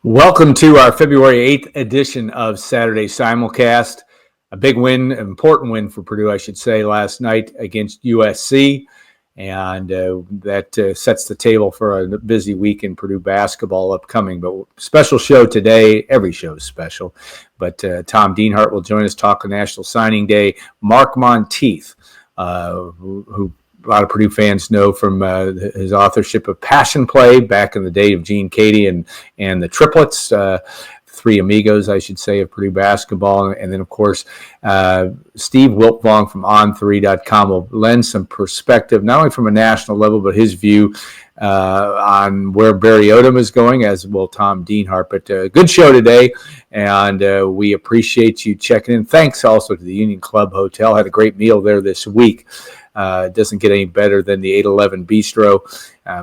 Welcome to our February 8th edition of Saturday Simulcast. A big win, an important win for Purdue, I should say, last night against USC. And that sets the table for a busy week in Purdue basketball upcoming. But special show today. Every show is special. But Tom Dienhart will join us, talk on National Signing Day. Mark Montieth, who a lot of Purdue fans know from his authorship of Passion Play back in the day of Gene Cady and the Triplets, three amigos, I should say, of Purdue basketball. And then, of course, Steve Wiltfong from On3.com will lend some perspective, not only from a national level, but his view on where Barry Odom is going, as will Tom Dienhart. But good show today, and we appreciate you checking in. Thanks also to the Union Club Hotel. Had a great meal there this week. It doesn't get any better than the 811 Bistro,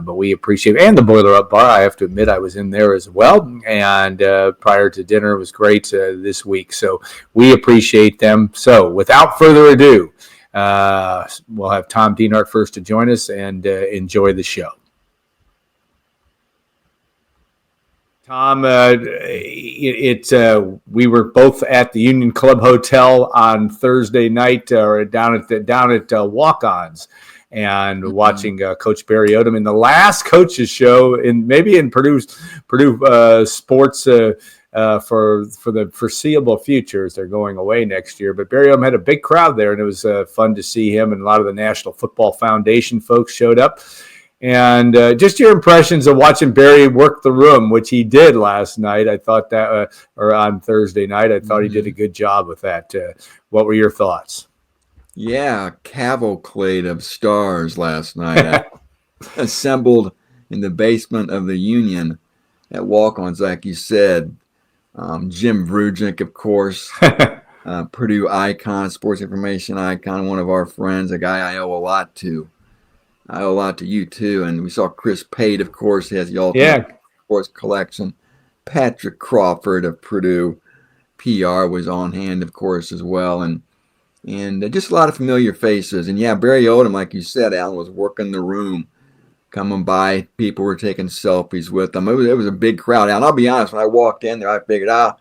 but we appreciate it. And the Boiler Up Bar, I have to admit, I was in there as well. And prior to dinner, it was great this week. So we appreciate them. So without further ado, we'll have Tom Dienhart first to join us and enjoy the show. Tom, we were both at the Union Club Hotel on Thursday night, or down at Walk-Ons, and watching Coach Barry Odom in the last coaches show in Purdue sports for the foreseeable future, as they're going away next year. But Barry Odom had a big crowd there, and it was fun to see him, and a lot of the National Football Foundation folks showed up. And just your impressions of watching Barry work the room, which he did last night. I thought that, or on Thursday night, I thought he did a good job with that. What were your thoughts? Yeah, cavalcade of stars last night. Assembled in the basement of the Union at Walk-Ons, like you said. Jim Vrujik, of course, Purdue icon, sports information icon, one of our friends, a guy I owe a lot to. I owe a lot to you, too. And we saw Chris Pate, of course, has the Ultimate Sports Collection. Patrick Crawford of Purdue PR was on hand, of course, as well. And just a lot of familiar faces. And, yeah, Barry Odom, like you said, Alan, was working the room, coming by. People were taking selfies with them. It was a big crowd. And I'll be honest, when I walked in there, I figured, I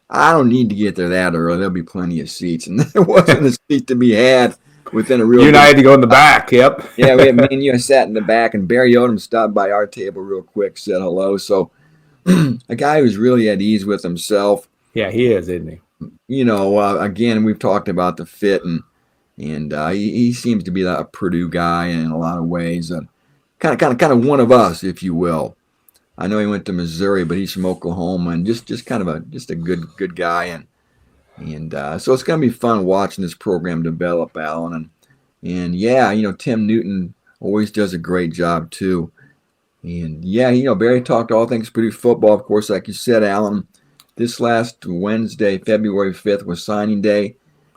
don't need to get there that early. There'll be plenty of seats. And there wasn't a seat to be had. Within a real, you and I had to go in the back. Yep. Yeah, me and you sat in the back, and Barry Odom stopped by our table real quick, said hello. So, a guy who's really at ease with himself. Yeah, he is, isn't he? You know, again, we've talked about the fit, and he seems to be a Purdue guy in a lot of ways. Kind of one of us, if you will. I know he went to Missouri, but he's from Oklahoma, and just a good guy. And so it's going to be fun watching this program develop, Alan. And yeah, Tim Newton always does a great job, too. And yeah, Barry talked all things Purdue football, of course, like you said, Alan. This last Wednesday, February 5th, was signing day.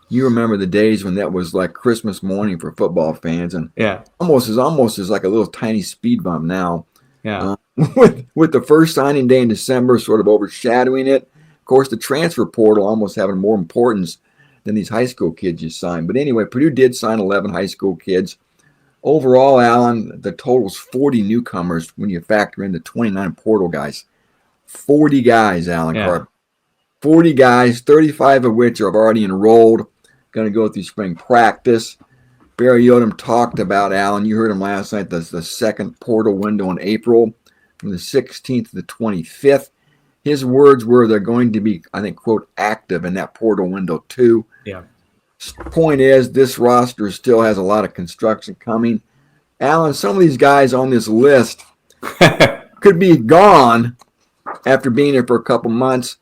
You remember the days when that was like Christmas morning for football fans. And yeah, almost is like a little tiny speed bump now. Yeah. With the first signing day in December sort of overshadowing it. Of course, the transfer portal almost having more importance than these high school kids you signed. But anyway, Purdue did sign 11 high school kids. Overall, Alan, the total is 40 newcomers when you factor in the 29 portal guys. 40 guys, Alan Karpick. 40 guys, 35 of which are already enrolled, going to go through spring practice. Barry Odom talked about, Alan, you heard him last night, the second portal window in April from the 16th to the 25th. His words were they're going to be, I think, quote, active in that portal window, too. Yeah. Point is, this roster still has a lot of construction coming. Alan, some of these guys on this list could be gone after being here for a couple months.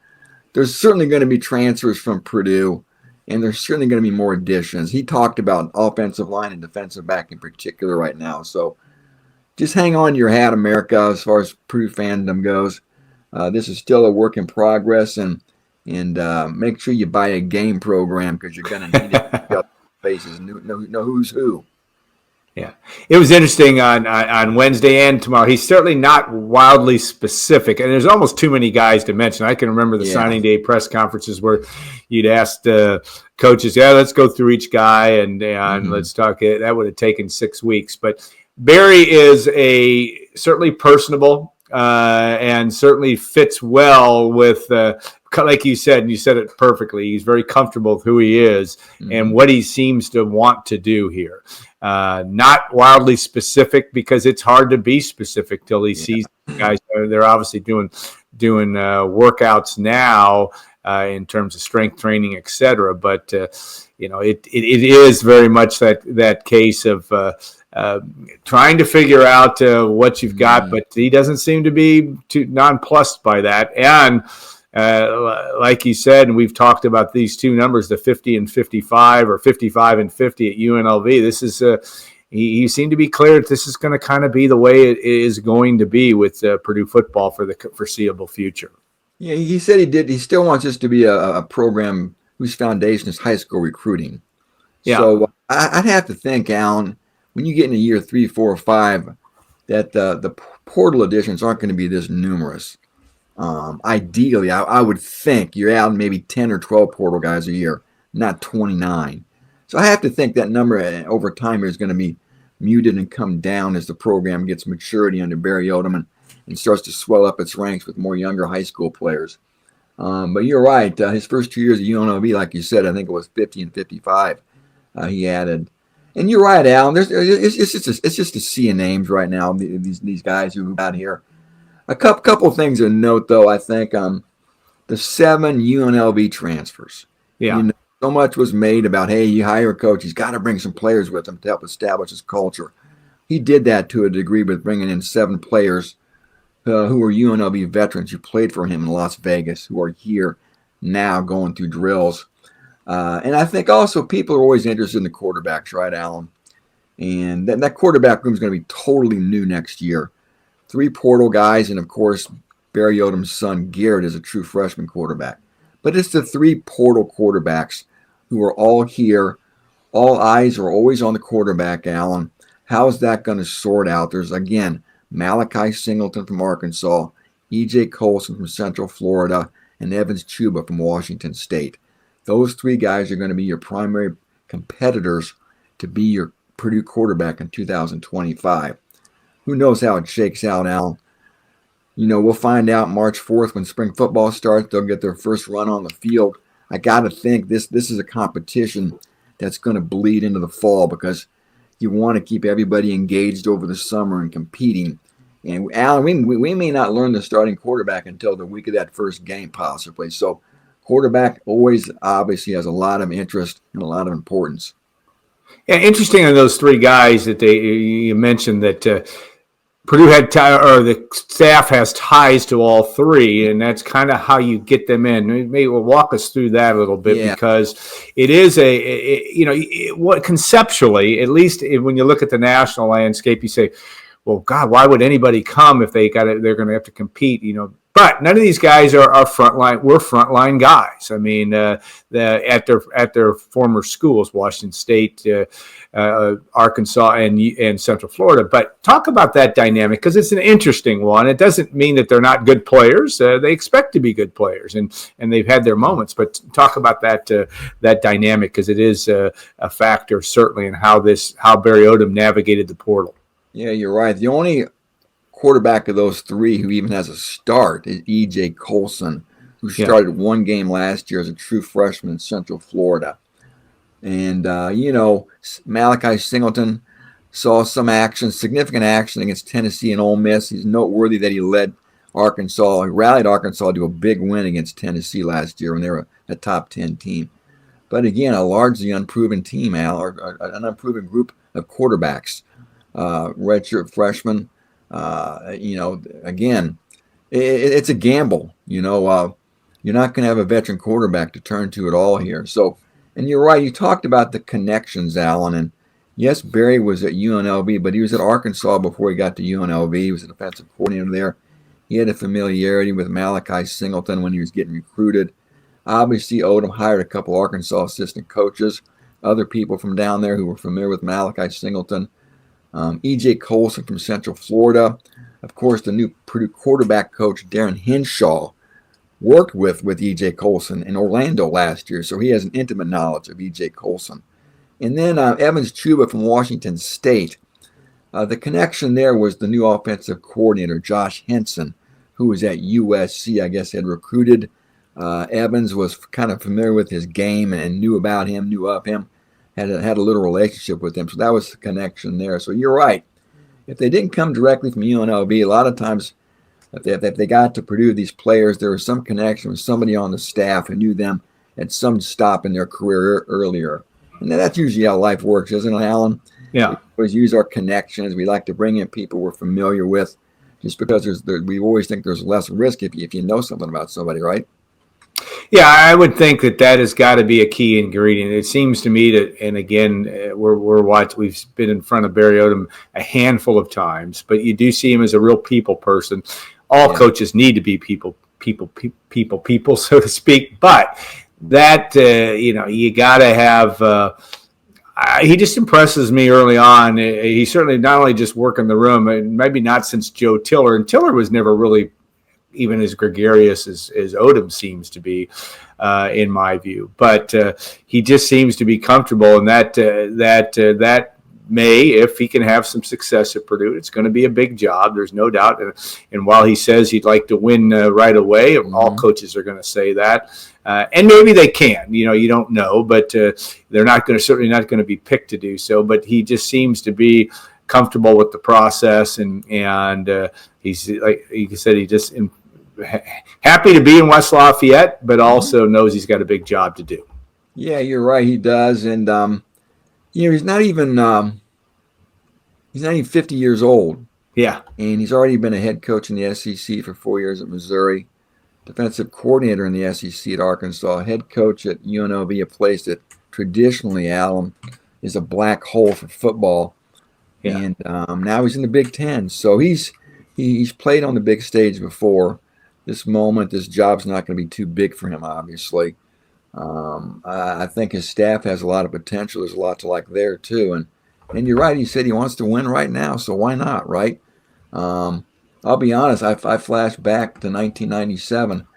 There's certainly going to be transfers from Purdue, and there's certainly going to be more additions. He talked about offensive line and defensive back in particular right now. So just hang on to your hat, America, as far as Purdue fandom goes. This is still a work in progress, and make sure you buy a game program because you're going to need it. Faces, know who's who. Yeah, it was interesting on Wednesday and tomorrow. He's certainly not wildly specific, and there's almost too many guys to mention. I can remember the signing day press conferences where you'd asked coaches, let's go through each guy and let's talk. That would have taken 6 weeks. But Barry is certainly personable. and certainly fits well with, like you said, and you said it perfectly. He's very comfortable with who he is and what he seems to want to do here. Not wildly specific, because it's hard to be specific till he sees guys. They're obviously doing workouts now in terms of strength training, etc. But it is very much that case of trying to figure out what you've got, but he doesn't seem to be too nonplussed by that. And like you said, and we've talked about these two numbers, the 50 and 55 or 55 and 50 at UNLV. This is he seemed to be clear that this is going to kind of be the way it is going to be with Purdue football for the foreseeable future. Yeah, he said he still wants this to be a program whose foundation is high school recruiting. Yeah. So I'd have to think, Alan, when you get into year 3, 4, or 5, that the portal additions aren't going to be this numerous. Ideally, I would think you're out maybe 10 or 12 portal guys a year, not 29. So I have to think that number over time is going to be muted and come down as the program gets maturity under Barry Odom and starts to swell up its ranks with more younger high school players. But you're right. His first 2 years at UNLV, like you said, I think it was 50 and 55 he added. And you're right, Alan. It's just a sea of names right now, these guys who got here. A couple of things to note, though, I think. The 7 UNLV transfers. Yeah. So much was made about, hey, you hire a coach, he's got to bring some players with him to help establish his culture. He did that to a degree with bringing in 7 players who are UNLV veterans who played for him in Las Vegas, who are here now going through drills. And I think also people are always interested in the quarterbacks, right, Alan? And that quarterback room is going to be totally new next year. 3 portal guys, and of course, Barry Odom's son, Garrett, is a true freshman quarterback. But it's the 3 portal quarterbacks who are all here. All eyes are always on the quarterback, Alan. How is that going to sort out? There's, again, Malachi Singleton from Arkansas, E.J. Colson from Central Florida, and Evans Chuba from Washington State. Those 3 guys are going to be your primary competitors to be your Purdue quarterback in 2025. Who knows how it shakes out, Alan? We'll find out March 4th when spring football starts. They'll get their first run on the field. I got to think this is a competition that's going to bleed into the fall, because you want to keep everybody engaged over the summer and competing. And, Alan, we may not learn the starting quarterback until the week of that first game, possibly. So quarterback always obviously has a lot of interest and a lot of importance. Yeah, interesting on those 3 guys that you mentioned that Purdue had the staff has ties to all 3, and that's kind of how you get them in. Maybe we'll walk us through that a little bit, because it is what conceptually, at least when you look at the national landscape, you say, well, God, why would anybody come if they're going to have to compete? But none of these guys are frontline. We're frontline guys. I mean, at their former schools, Washington State, Arkansas, and Central Florida. But talk about that dynamic, because it's an interesting one. It doesn't mean that they're not good players. They expect to be good players, and they've had their moments. But talk about that dynamic, because it is a factor certainly in how Barry Odom navigated the portal. Yeah, you're right. The only quarterback of those 3 who even has a start is E.J. Colson, who started 1 game last year as a true freshman in Central Florida. And, Malachi Singleton saw some action, significant action against Tennessee and Ole Miss. He's noteworthy that he led Arkansas. He rallied Arkansas to a big win against Tennessee last year when they were a top 10 team. But again, a largely unproven team, Al, or an unproven group of quarterbacks, redshirt freshmen. Again, it's a gamble. You're not going to have a veteran quarterback to turn to at all here. So, and you're right. You talked about the connections, Alan. And yes, Barry was at UNLV, but he was at Arkansas before he got to UNLV. He was an offensive coordinator there. He had a familiarity with Malachi Singleton when he was getting recruited. Obviously, Odom hired a couple Arkansas assistant coaches, other people from down there who were familiar with Malachi Singleton. E.J. Colson from Central Florida. Of course, the new Purdue quarterback coach, Darren Henshaw, worked with E.J. Colson in Orlando last year, so he has an intimate knowledge of E.J. Colson. And then Evans Chuba from Washington State. The connection there was the new offensive coordinator, Josh Henson, who was at USC, I guess had recruited. Evans was kind of familiar with his game and knew about him, knew of him, had a little relationship with him. So that was the connection there. So you're right. If they didn't come directly from UNLV, a lot of times if they got to Purdue, these players, there was some connection with somebody on the staff who knew them at some stop in their career earlier. And that's usually how life works, isn't it, Alan? Yeah. We always use our connections. We like to bring in people we're familiar with, just because we always think there's less risk if you know something about somebody, right? Yeah, I would think that has got to be a key ingredient. It seems to me that, and again, we've been in front of Barry Odom a handful of times, but you do see him as a real people person. All coaches need to be people, so to speak. But that, you got to have. He just impresses me early on. He certainly not only just working the room, and maybe not since Joe Tiller, and Tiller was never really even as gregarious as Odom seems to be, in my view. But he just seems to be comfortable, and that may, if he can have some success at Purdue, it's going to be a big job. There's no doubt. And while he says he'd like to win right away, all coaches are going to say that. And maybe they can. You don't know, but they're certainly not going to be picked to do so. But he just seems to be comfortable with the process, and he's, like you said, he just happy to be in West Lafayette, but also knows he's got a big job to do. Yeah, you're right. He does, and he's not even 50 years old. Yeah, and he's already been a head coach in the SEC for 4 years at Missouri, defensive coordinator in the SEC at Arkansas, head coach at UNLV, a place that traditionally, Alan, is a black hole for football. Yeah. And now he's in the Big Ten, so he's played on the big stage before. This job's not going to be too big for him, obviously. I think his staff has a lot of potential. There's a lot to like there, too. And you're right. He said he wants to win right now, so why not, right? I'll be honest. I flashed back to 1997.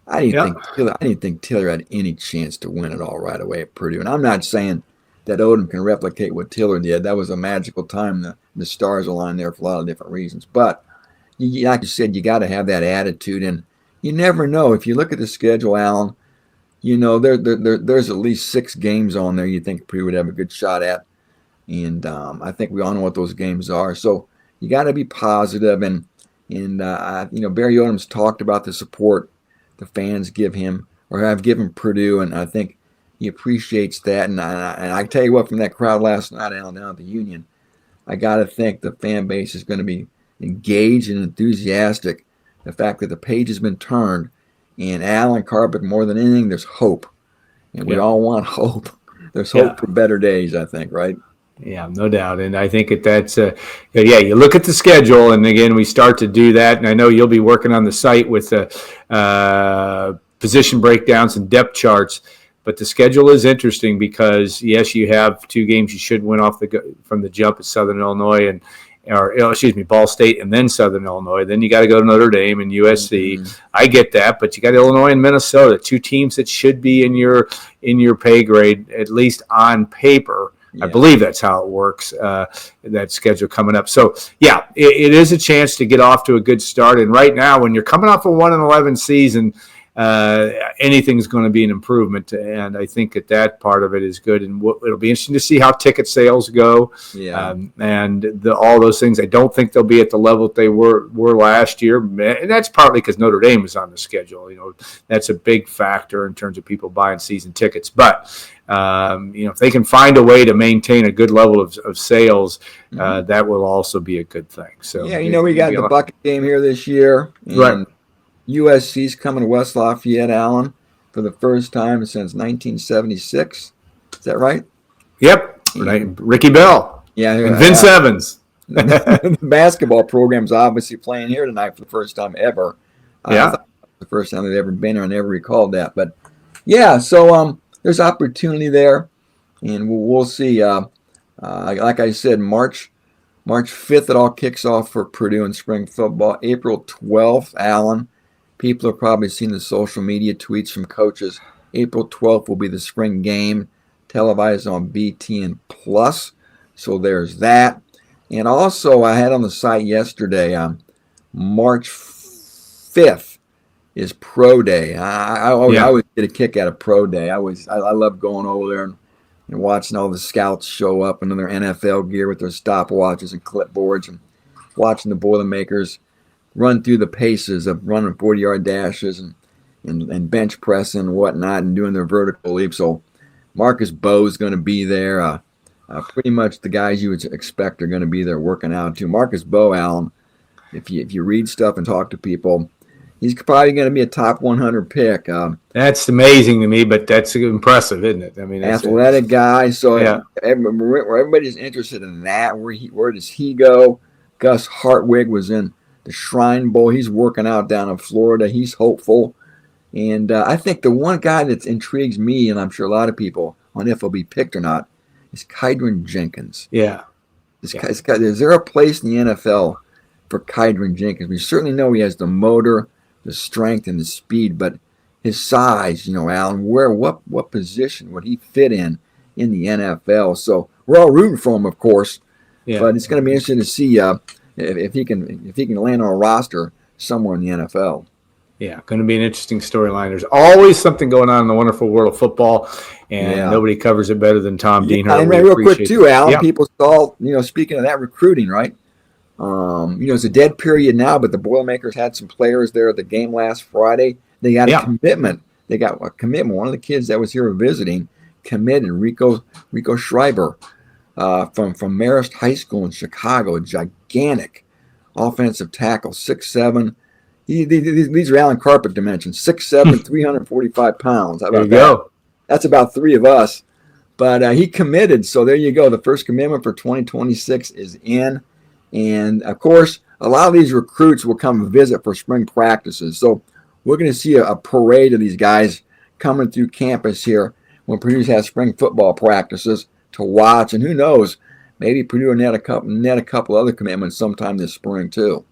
I didn't think Tiller had any chance to win it all right away at Purdue. And I'm not saying that Odom can replicate what Tiller did. That was a magical time. The stars aligned there for a lot of different reasons. But like you said, you got to have that attitude, and you never know. If you look at the schedule, Alan, there's at least 6 games on there you think Purdue would have a good shot at, and I think we all know what those games are. So you got to be positive, and Barry Odom's talked about the support the fans give him or have given Purdue, and I think he appreciates that. And I tell you what, from that crowd last night, Alan, down at the Union, I got to think the fan base is going to be engaged and enthusiastic. The fact that the page has been turned, and Alan Karpick, more than anything, there's hope, and we all want hope. There's hope for better days, I think, right? Yeah, no doubt. And I think that's you look at the schedule, and again, we start to do that. And I know you'll be working on the site with position breakdowns and depth charts. But the schedule is interesting because, yes, you have 2 games you should win from the jump at Southern Illinois Ball State, and then Southern Illinois. Then you got to go to Notre Dame and USC. Mm-hmm. I get that, but you got Illinois and Minnesota, 2 teams that should be in your pay grade, at least on paper. Yeah. I believe that's how it works, that schedule coming up. So, yeah, it is a chance to get off to a good start. And right now, when you're coming off a 1-11 season, anything's going to be an improvement, and I think that part of it is good. And it'll be interesting to see how ticket sales go, and all those things. I don't think they'll be at the level that they were last year, and that's partly because Notre Dame is on the schedule. That's a big factor in terms of people buying season tickets. But if they can find a way to maintain a good level of sales, that will also be a good thing. So we got the bucket game here this year, right? USC's coming to West Lafayette, Allen, for the first time since 1976. Is that right? Yep. Right. Ricky Bell. Yeah. And Vince Evans. The basketball program's obviously playing here tonight for the first time ever. The first time they've ever been here. I never recalled that. But, so there's opportunity there, and we'll see. Like I said, March 5th, it all kicks off for Purdue in spring football. April 12th, Allen. People have probably seen the social media tweets from coaches. April 12th will be the spring game, televised on BTN Plus. So there's that. And also, I had on the site yesterday, March 5th is Pro Day. I always get a kick out of Pro Day. I love going over there and watching all the scouts show up in their NFL gear with their stopwatches and clipboards, and watching the Boilermakers run through the paces of running 40-yard dashes and bench pressing and whatnot, and doing their vertical leap. So Marcus Bowe's going to be there. Pretty much the guys you would expect are going to be there working out too. Marcus Bowe, Alan, if you read stuff and talk to people, he's probably going to be a top 100 pick. That's amazing to me, but that's impressive, isn't it? I mean, athletic guy. So everybody's interested in that. Where does he go? Gus Hartwig was in the Shrine Bowl. He's working out down in Florida. He's hopeful. And I think the one guy that intrigues me, and I'm sure a lot of people on if he'll be picked or not, is Kydron Jenkins. Yeah. Is there a place in the NFL for Kydron Jenkins? We certainly know he has the motor, the strength, and the speed, but his size, Alan, what position would he fit in the NFL? So we're all rooting for him, of course, but it's going to be interesting to see if he can land on a roster somewhere in the NFL. Yeah, going to be an interesting storyline. There's always something going on in the wonderful world of football, and nobody covers it better than Tom Dienhart. And real quick too, Al, people saw, speaking of that recruiting, right? It's a dead period now, but the Boilermakers had some players there at the game last Friday. They got a commitment. They got a commitment. One of the kids that was here visiting committed, Rico Schreiber from Marist High School in Chicago, a gigantic offensive tackle, 6'7". These are Alan Karpick dimensions, 6'7", 345 pounds. How about that? Go. That's about three of us. But he committed, so there you go. The first commitment for 2026 is in. And, of course, a lot of these recruits will come visit for spring practices. So we're going to see a parade of these guys coming through campus here when Purdue has spring football practices to watch. And who knows, maybe Purdue will net a couple other commitments sometime this spring too.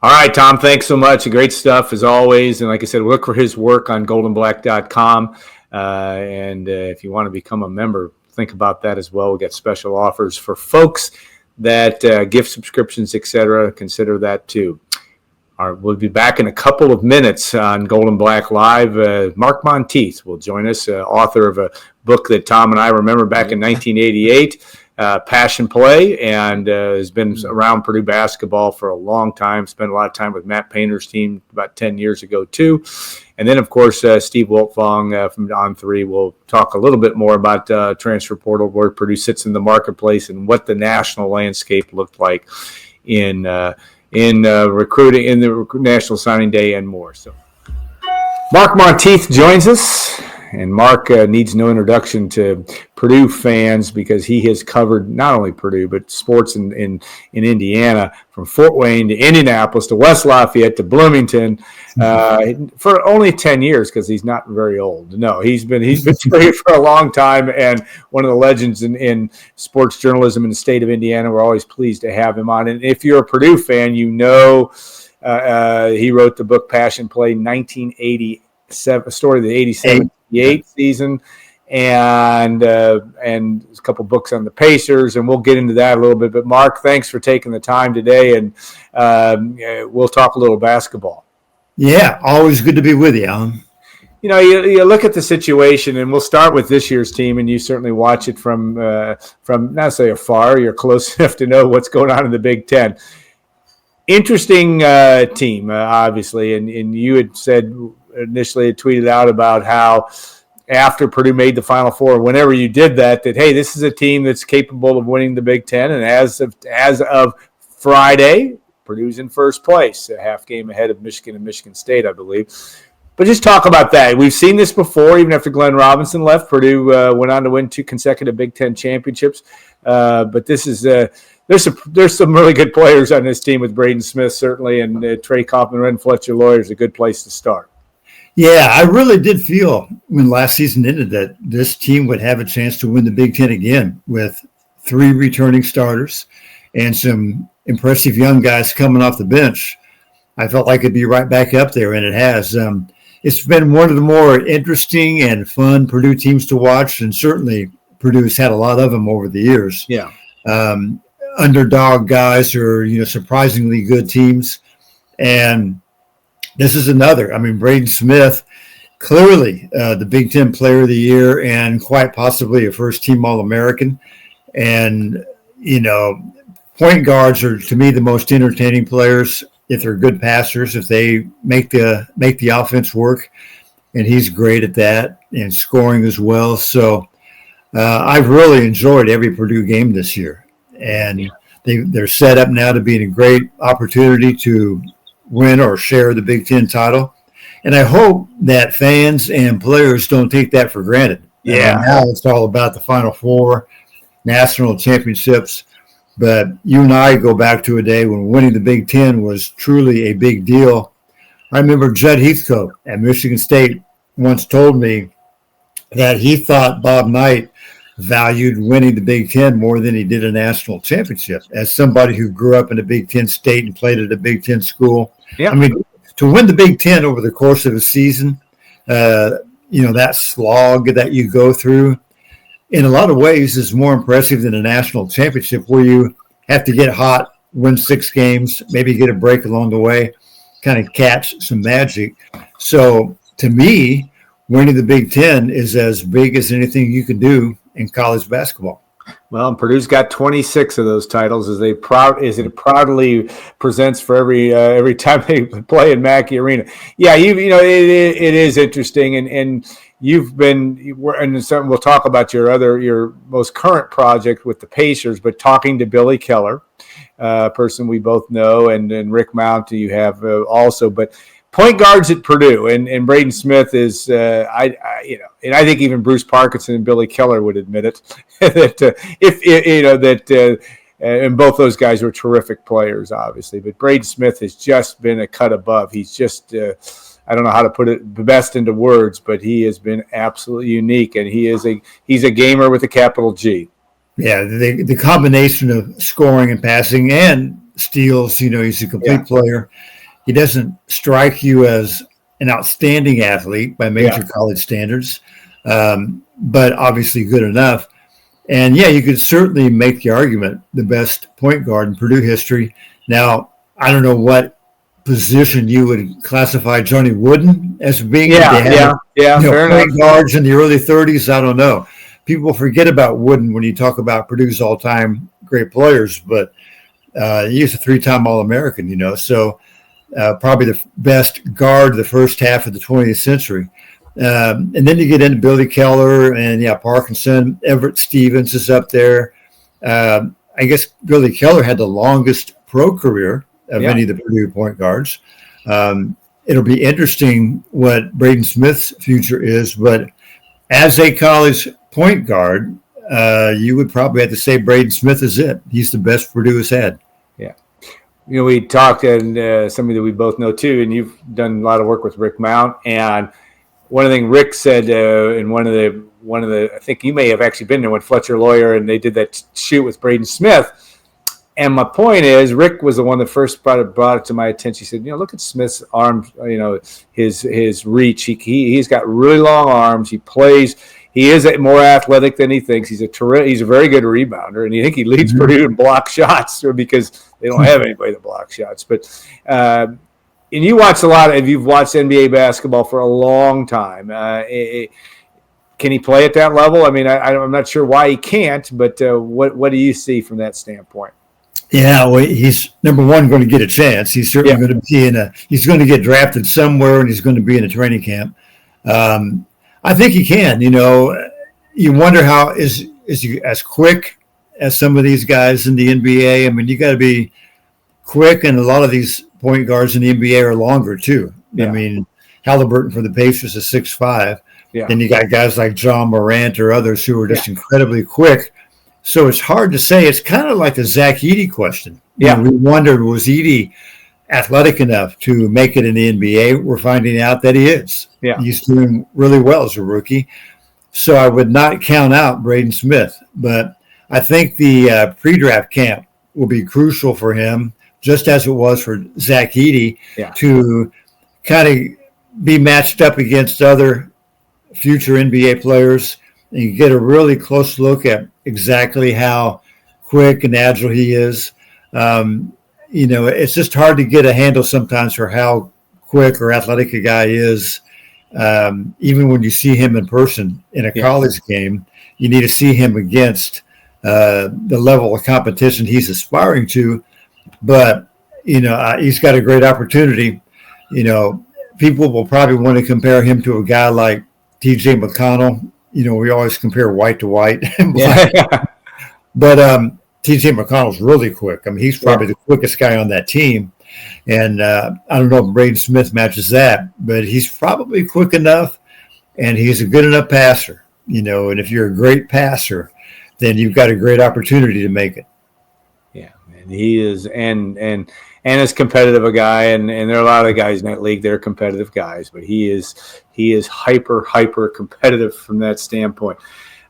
All right, Tom, thanks so much. Great stuff as always. And like I said, look for his work on GoldandBlack.com. And if you want to become a member, think about that as well. We've got special offers for folks that gift subscriptions, etc. Consider that too. We'll be back in a couple of minutes on Gold and Black Live. Mark Montieth will join us, author of a book that Tom and I remember back in 1988, Passion Play, and has been around Purdue basketball for a long time. Spent a lot of time with Matt Painter's team about 10 years ago too. And then, of course, Steve Wiltfong from On3 will talk a little bit more about transfer portal, where Purdue sits in the marketplace, and what the national landscape looked like in recruiting, in the National Signing Day, and more. So, Mark Montieth joins us, and Mark needs no introduction to Purdue fans because he has covered not only Purdue but sports in Indiana, from Fort Wayne to Indianapolis to West Lafayette to Bloomington for only 10 years, because he's not very old. No, he's been Purdue for a long time, and one of the legends in sports journalism in the state of Indiana. We're always pleased to have him on. And if you're a Purdue fan, he wrote the book Passion Play, 1987, a story of the 87-88 season, and a couple books on the Pacers, and we'll get into that a little bit. But Mark, thanks for taking the time today, and we'll talk a little basketball. Yeah, always good to be with you, Alan. You look at the situation, and we'll start with this year's team, and you certainly watch it from not say afar. You're close enough to know what's going on in the Big Ten. Interesting team, obviously, and you had said initially, tweeted out about how after Purdue made the Final Four, whenever you did that, hey, this is a team that's capable of winning the Big Ten, and as of Friday, Purdue's in first place, a half game ahead of Michigan and Michigan State, I believe. But just talk about that. We've seen this before. Even after Glenn Robinson left, Purdue went on to win 2 consecutive Big Ten championships. But this is there's some really good players on this team with Braden Smith, certainly, and Trey Kaufman, Ren Fletcher Lawyer is a good place to start. Yeah, I really did feel when last season ended that this team would have a chance to win the Big Ten again, with 3 returning starters and some impressive young guys coming off the bench. I felt like it'd be right back up there, and it has. It's been one of the more interesting and fun Purdue teams to watch, and certainly Purdue's had a lot of them over the years. Yeah. underdog guys or, surprisingly good teams. And this is another. I mean, Braden Smith, clearly the Big Ten Player of the Year and quite possibly a first-team All-American. And, point guards are, to me, the most entertaining players if they're good passers, if they make the offense work. And he's great at that and scoring as well. So I've really enjoyed every Purdue game this year. And they're set up now to be in a great opportunity to win or share the Big Ten title. And I hope that fans and players don't take that for granted. Yeah. Now it's all about the Final Four, national championships. But you and I go back to a day when winning the Big Ten was truly a big deal. I remember Judd Heathcote at Michigan State once told me that he thought Bob Knight valued winning the Big Ten more than he did a national championship. As somebody who grew up in a Big Ten state and played at a Big Ten school, Yeah. I mean, to win the Big Ten over the course of a season, that slog that you go through, in a lot of ways is more impressive than a national championship where you have to get hot, win 6 games, maybe get a break along the way, kind of catch some magic. So to me, winning the Big Ten is as big as anything you can do in college basketball. Well, Purdue's got 26 of those titles as it proudly presents for every time they play in Mackey Arena. Yeah, it is interesting, and you've been, and we'll talk about your most current project with the Pacers, but talking to Billy Keller, a person we both know, and Rick Mount you have also, but point guards at Purdue, and Braden Smith is, and I think even Bruce Parkinson and Billy Keller would admit it, and both those guys were terrific players, obviously. But Braden Smith has just been a cut above. He's just, I don't know how to put it the best into words, but he has been absolutely unique, and he's a gamer with a capital G. Yeah, the combination of scoring and passing and steals, he's a complete player. He doesn't strike you as an outstanding athlete by major college standards, but obviously good enough. And, you could certainly make the argument the best point guard in Purdue history. Now, I don't know what position you would classify Johnny Wooden as being. Fair point guards in the early 30s, I don't know. People forget about Wooden when you talk about Purdue's all-time great players, but he was a 3-time All-American, so probably the best guard the first half of the 20th century. And then you get into Billy Keller and, Parkinson. Everett Stevens is up there. I guess Billy Keller had the longest pro career of any of the Purdue point guards. It'll be interesting what Braden Smith's future is, but as a college point guard, you would probably have to say Braden Smith is it. He's the best Purdue has had. Yeah. We talked, and somebody that we both know too, and you've done a lot of work with Rick Mount. And one of the things Rick said in one of the, I think you may have actually been there when Fletcher Lawyer and they did that shoot with Braden Smith. And my point is, Rick was the one that first brought it to my attention. He said, look at Smith's arms, his reach. He's got really long arms. He plays. He is more athletic than he thinks. He's a very good rebounder, and you think he leads Purdue in block shots because they don't have anybody to block shots. But and you watch you've watched NBA basketball for a long time. Can he play at that level? I mean, I'm not sure why he can't, but what do you see from that standpoint? Yeah, well, he's number one going to get a chance. He's certainly going to be he's going to get drafted somewhere, and he's going to be in a training camp. I think he can. You wonder how is he as quick as some of these guys in the NBA? I mean, you got to be quick, and a lot of these point guards in the NBA are longer too. Yeah. I mean, Halliburton for the Pacers is 6'5". Yeah. Then you got guys like John Morant or others who are just incredibly quick. So it's hard to say. It's kind of like the Zach Edey question. We wondered, was Edey athletic enough to make it in the NBA? We're finding out that he is. Yeah. He's doing really well as a rookie. So I would not count out Braden Smith. But I think the pre-draft camp will be crucial for him, just as it was for Zach Edey, to kind of be matched up against other future NBA players and get a really close look at exactly how quick and agile he is. It's just hard to get a handle sometimes for how quick or athletic a guy is. Even when you see him in person in a college game, you need to see him against the level of competition he's aspiring to. But, he's got a great opportunity. People will probably want to compare him to a guy like T.J. McConnell. We always compare white to white. But T.J. McConnell's really quick. I mean, he's probably the quickest guy on that team. And I don't know if Braden Smith matches that, but he's probably quick enough, and he's a good enough passer. And if you're a great passer, then you've got a great opportunity to make it. Yeah, and he is, and as competitive a guy, and there are a lot of guys in that league that are competitive guys, but he is hyper competitive from that standpoint.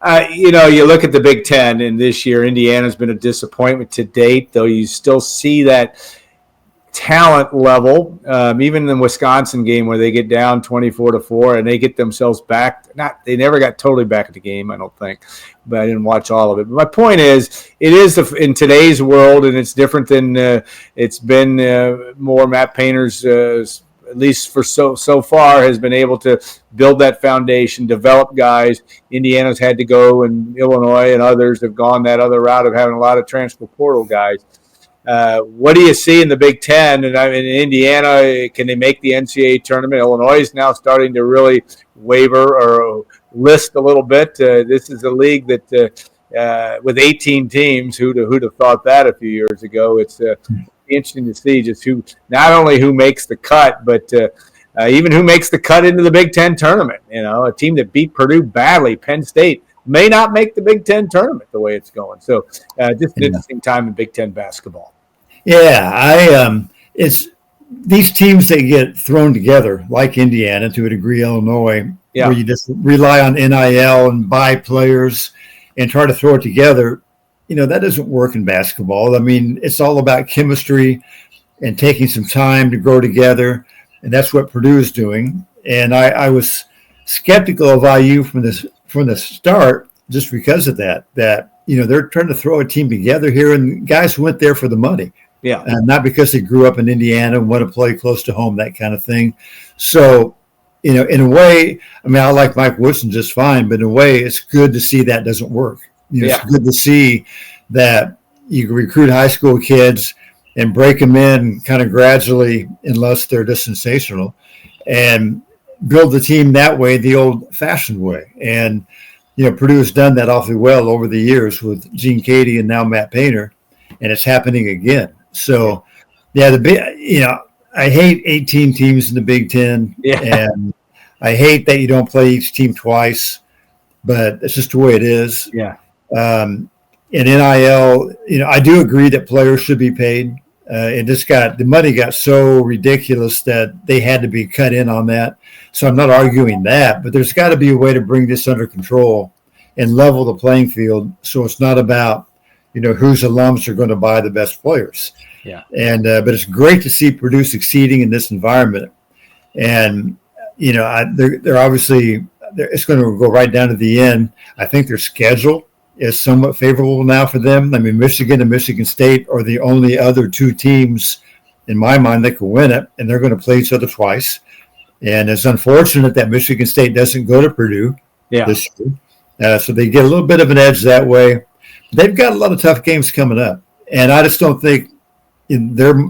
You look at the Big Ten, and this year Indiana's been a disappointment to date, though you still see that talent level, even in the Wisconsin game where they get down 24-4 and they get themselves back. They never got totally back at the game, I don't think, but I didn't watch all of it. But my point is, it is in today's world, and it's different than it's been more. Matt Painter's, at least for so far, has been able to build that foundation, develop guys. Indiana's had to go, and Illinois and others have gone that other route of having a lot of transfer portal guys. What do you see in the Big Ten? And in Indiana, can they make the NCAA tournament? Illinois is now starting to really waver or list a little bit. This is a league that, with 18 teams, who'd have thought that a few years ago? It's interesting to see just not only who makes the cut, but even who makes the cut into the Big Ten tournament. A team that beat Purdue badly, Penn State, may not make the Big Ten tournament the way it's going. So just an interesting time in Big Ten basketball. Yeah, it's these teams that get thrown together, like Indiana, to a degree, Illinois, where you just rely on NIL and buy players and try to throw it together. That doesn't work in basketball. I mean, it's all about chemistry and taking some time to grow together, and that's what Purdue is doing. And I was skeptical of IU from the start just because of that they're trying to throw a team together here, and guys went there for the money. Yeah. And not because they grew up in Indiana and want to play close to home, that kind of thing. So, in a way, I mean, I like Mike Woodson just fine, but in a way, it's good to see that doesn't work. It's good to see that you can recruit high school kids and break them in kind of gradually, unless they're just sensational, and build the team that way, the old-fashioned way. And, Purdue has done that awfully well over the years with Gene Cady and now Matt Painter, and it's happening again. So, I hate 18 teams in the Big Ten, and I hate that you don't play each team twice, but it's just the way it is. Yeah. In NIL, I do agree that players should be paid. The money got so ridiculous that they had to be cut in on that. So I'm not arguing that, but there's got to be a way to bring this under control and level the playing field. So it's not about, whose alums are going to buy the best players. Yeah. And, but it's great to see Purdue succeeding in this environment. And, they're obviously, it's going to go right down to the end. I think their schedule is somewhat favorable now for them. I mean, Michigan and Michigan State are the only other two teams, in my mind, that can win it, and they're going to play each other twice. And it's unfortunate that Michigan State doesn't go to Purdue this year. So they get a little bit of an edge that way. They've got a lot of tough games coming up, and I just don't think they're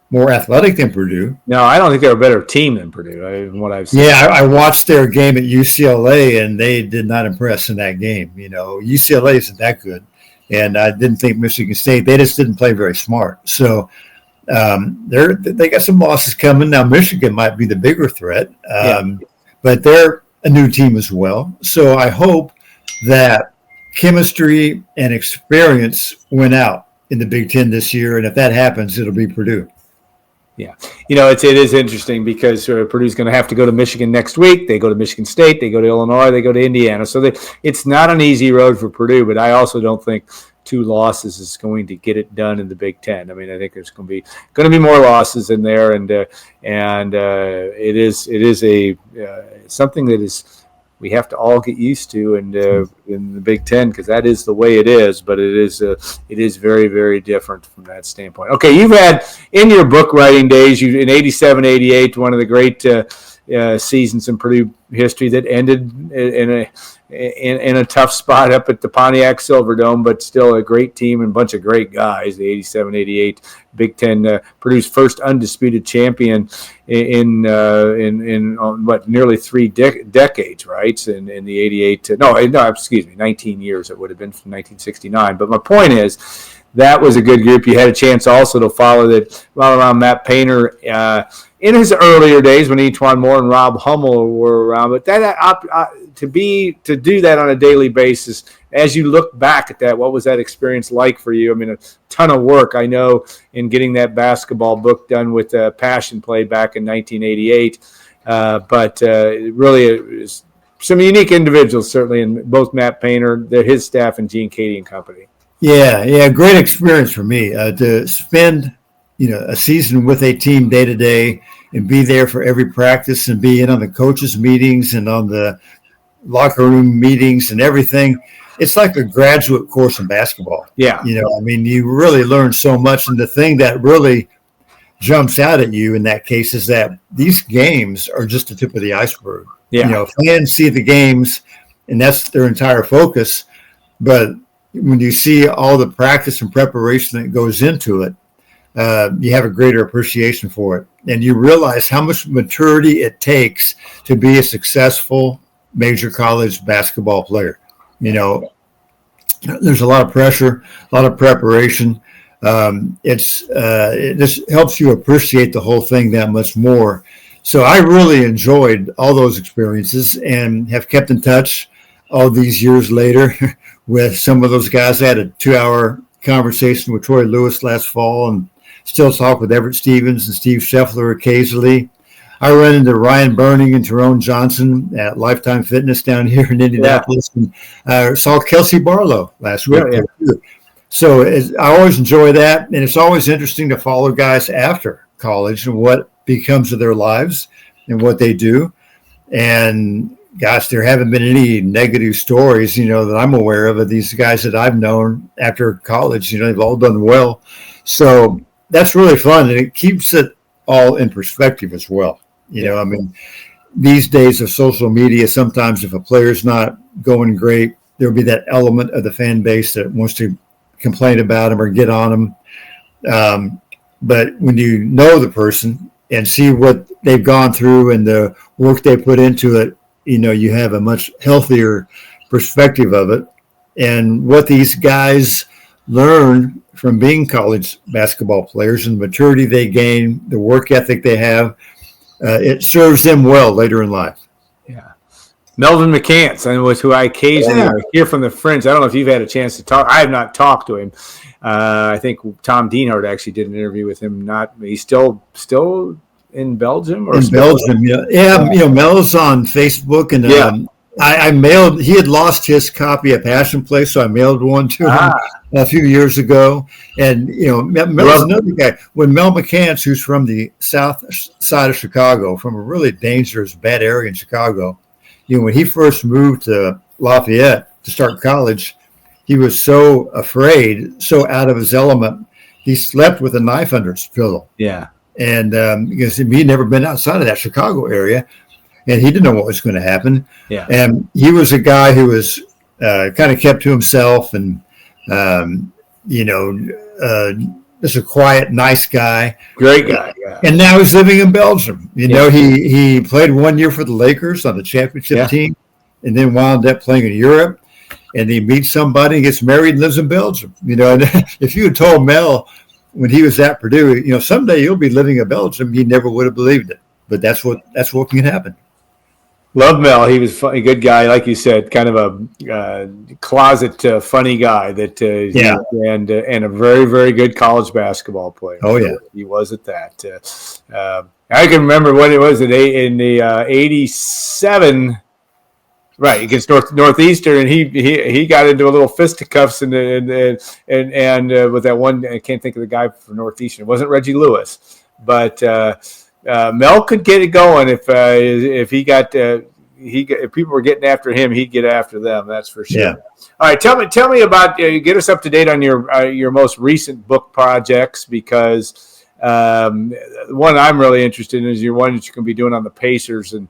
more athletic than Purdue. No, I don't think they're a better team than Purdue, from what I've seen. Yeah, I watched their game at UCLA, and they did not impress in that game. UCLA isn't that good, and I didn't think Michigan State. They just didn't play very smart. So they got some losses coming. Now Michigan might be the bigger threat, but they're a new team as well. So I hope that chemistry and experience went out in the Big Ten this year, and if that happens, it'll be Purdue. Yeah. It is interesting because Purdue's going to have to go to Michigan next week. They go to Michigan State. They go to Illinois. They go to Indiana. So it's not an easy road for Purdue, but I also don't think 2 losses is going to get it done in the Big Ten. I mean, I think there's going to be more losses in there, and it is a something that is we have to all get used to in the Big Ten, because that is the way it is. But it is very, very different from that standpoint. Okay, you've had in your book writing days, you in 87, 88, one of the great seasons in Purdue history that ended in a tough spot up at the Pontiac Silverdome, but still a great team and a bunch of great guys. The 87-88 Big Ten, Purdue's first undisputed champion in what, nearly 3 decades, right? In the 88 19 years it would have been, from 1969. But my point is, that was a good group. You had a chance also to follow that while around Matt Painter in his earlier days when Etwan Moore and Rob Hummel were around. But that to do that on a daily basis, as you look back at that, what was that experience like for you? I mean, a ton of work, I know, in getting that basketball book done with Passion Play back in 1988. But really, it was some unique individuals, certainly, in both Matt Painter, his staff, and Gene Cady and company. Yeah, great experience for me to spend, a season with a team day to day and be there for every practice and be in on the coaches' meetings and on the locker room meetings and everything. It's like a graduate course in basketball. Yeah. You really learn so much. And the thing that really jumps out at you in that case is that these games are just the tip of the iceberg. Yeah. Fans see the games and that's their entire focus. But when you see all the practice and preparation that goes into it, you have a greater appreciation for it. And you realize how much maturity it takes to be a successful major college basketball player. There's a lot of pressure, a lot of preparation. It just helps you appreciate the whole thing that much more. So I really enjoyed all those experiences and have kept in touch all these years later with some of those guys. I had a 2-hour conversation with Troy Lewis last fall and still talk with Everett Stevens and Steve Scheffler occasionally. I ran into Ryan Burning and Tyrone Johnson at Lifetime Fitness down here in Indianapolis, and saw Kelsey Barlow last week. Yeah. So I always enjoy that, and it's always interesting to follow guys after college and what becomes of their lives and what they do. And gosh, there haven't been any negative stories, that I'm aware of these guys that I've known after college. They've all done well. So that's really fun, and it keeps it all in perspective as well. These days of social media, sometimes if a player's not going great, there'll be that element of the fan base that wants to complain about him or get on him. But when you know the person and see what they've gone through and the work they put into it, you have a much healthier perspective of it. And what these guys learn from being college basketball players and the maturity they gain, the work ethic they have, it serves them well later in life. Yeah. Melvin McCants, who I occasionally hear from the Fringe. I don't know if you've had a chance to talk. I have not talked to him. I think Tom Dienhart actually did an interview with him. He's still in Belgium? In Belgium, Mel's on Facebook, and I mailed. He had lost his copy of Passion Play, so I mailed one to him a few years ago. And Mel's another guy. When Mel McCants, who's from the south side of Chicago, from a really dangerous, bad area in Chicago, when he first moved to Lafayette to start college, he was so afraid, so out of his element, he slept with a knife under his pillow. Yeah. And because he'd never been outside of that Chicago area, and he didn't know what was going to happen. Yeah. And he was a guy who was kind of kept to himself and, just a quiet, nice guy. Great guy. Yeah. And now he's living in Belgium. He played 1 year for the Lakers on the championship team and then wound up playing in Europe. And he meets somebody and gets married and lives in Belgium. And if you had told Mel when he was at Purdue, someday you'll be living in Belgium, he never would have believed it. But that's what can happen. Love Mel. He was a good guy, like you said, kind of a closet funny guy and a very, very good college basketball player. Oh yeah, he was at that. I can remember when it was in the 87. Right, against Northeastern, and he got into a little fisticuffs and with that one, I can't think of the guy from Northeastern. It wasn't Reggie Lewis, but Mel could get it going if he got if people were getting after him, he'd get after them. That's for sure. Yeah. All right, tell me about get us up to date on your most recent book projects, because one I'm really interested in is your one that you can be doing on the Pacers, and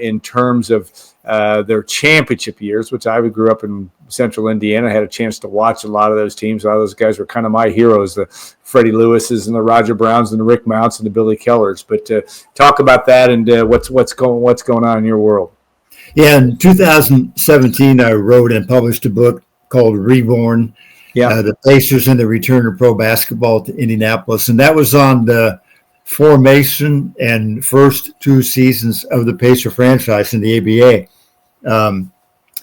in terms of their championship years, which I grew up in Central Indiana. I had a chance to watch a lot of those teams. A lot of those guys were kind of my heroes, the Freddie Lewis's and the Roger Browns and the Rick Mounts and the Billy Kellers. But talk about that and what's going on in your world. Yeah, in 2017, I wrote and published a book called Reborn, the Pacers and the Return of Pro Basketball to Indianapolis. And that was on the formation and first 2 seasons of the Pacer franchise in the ABA.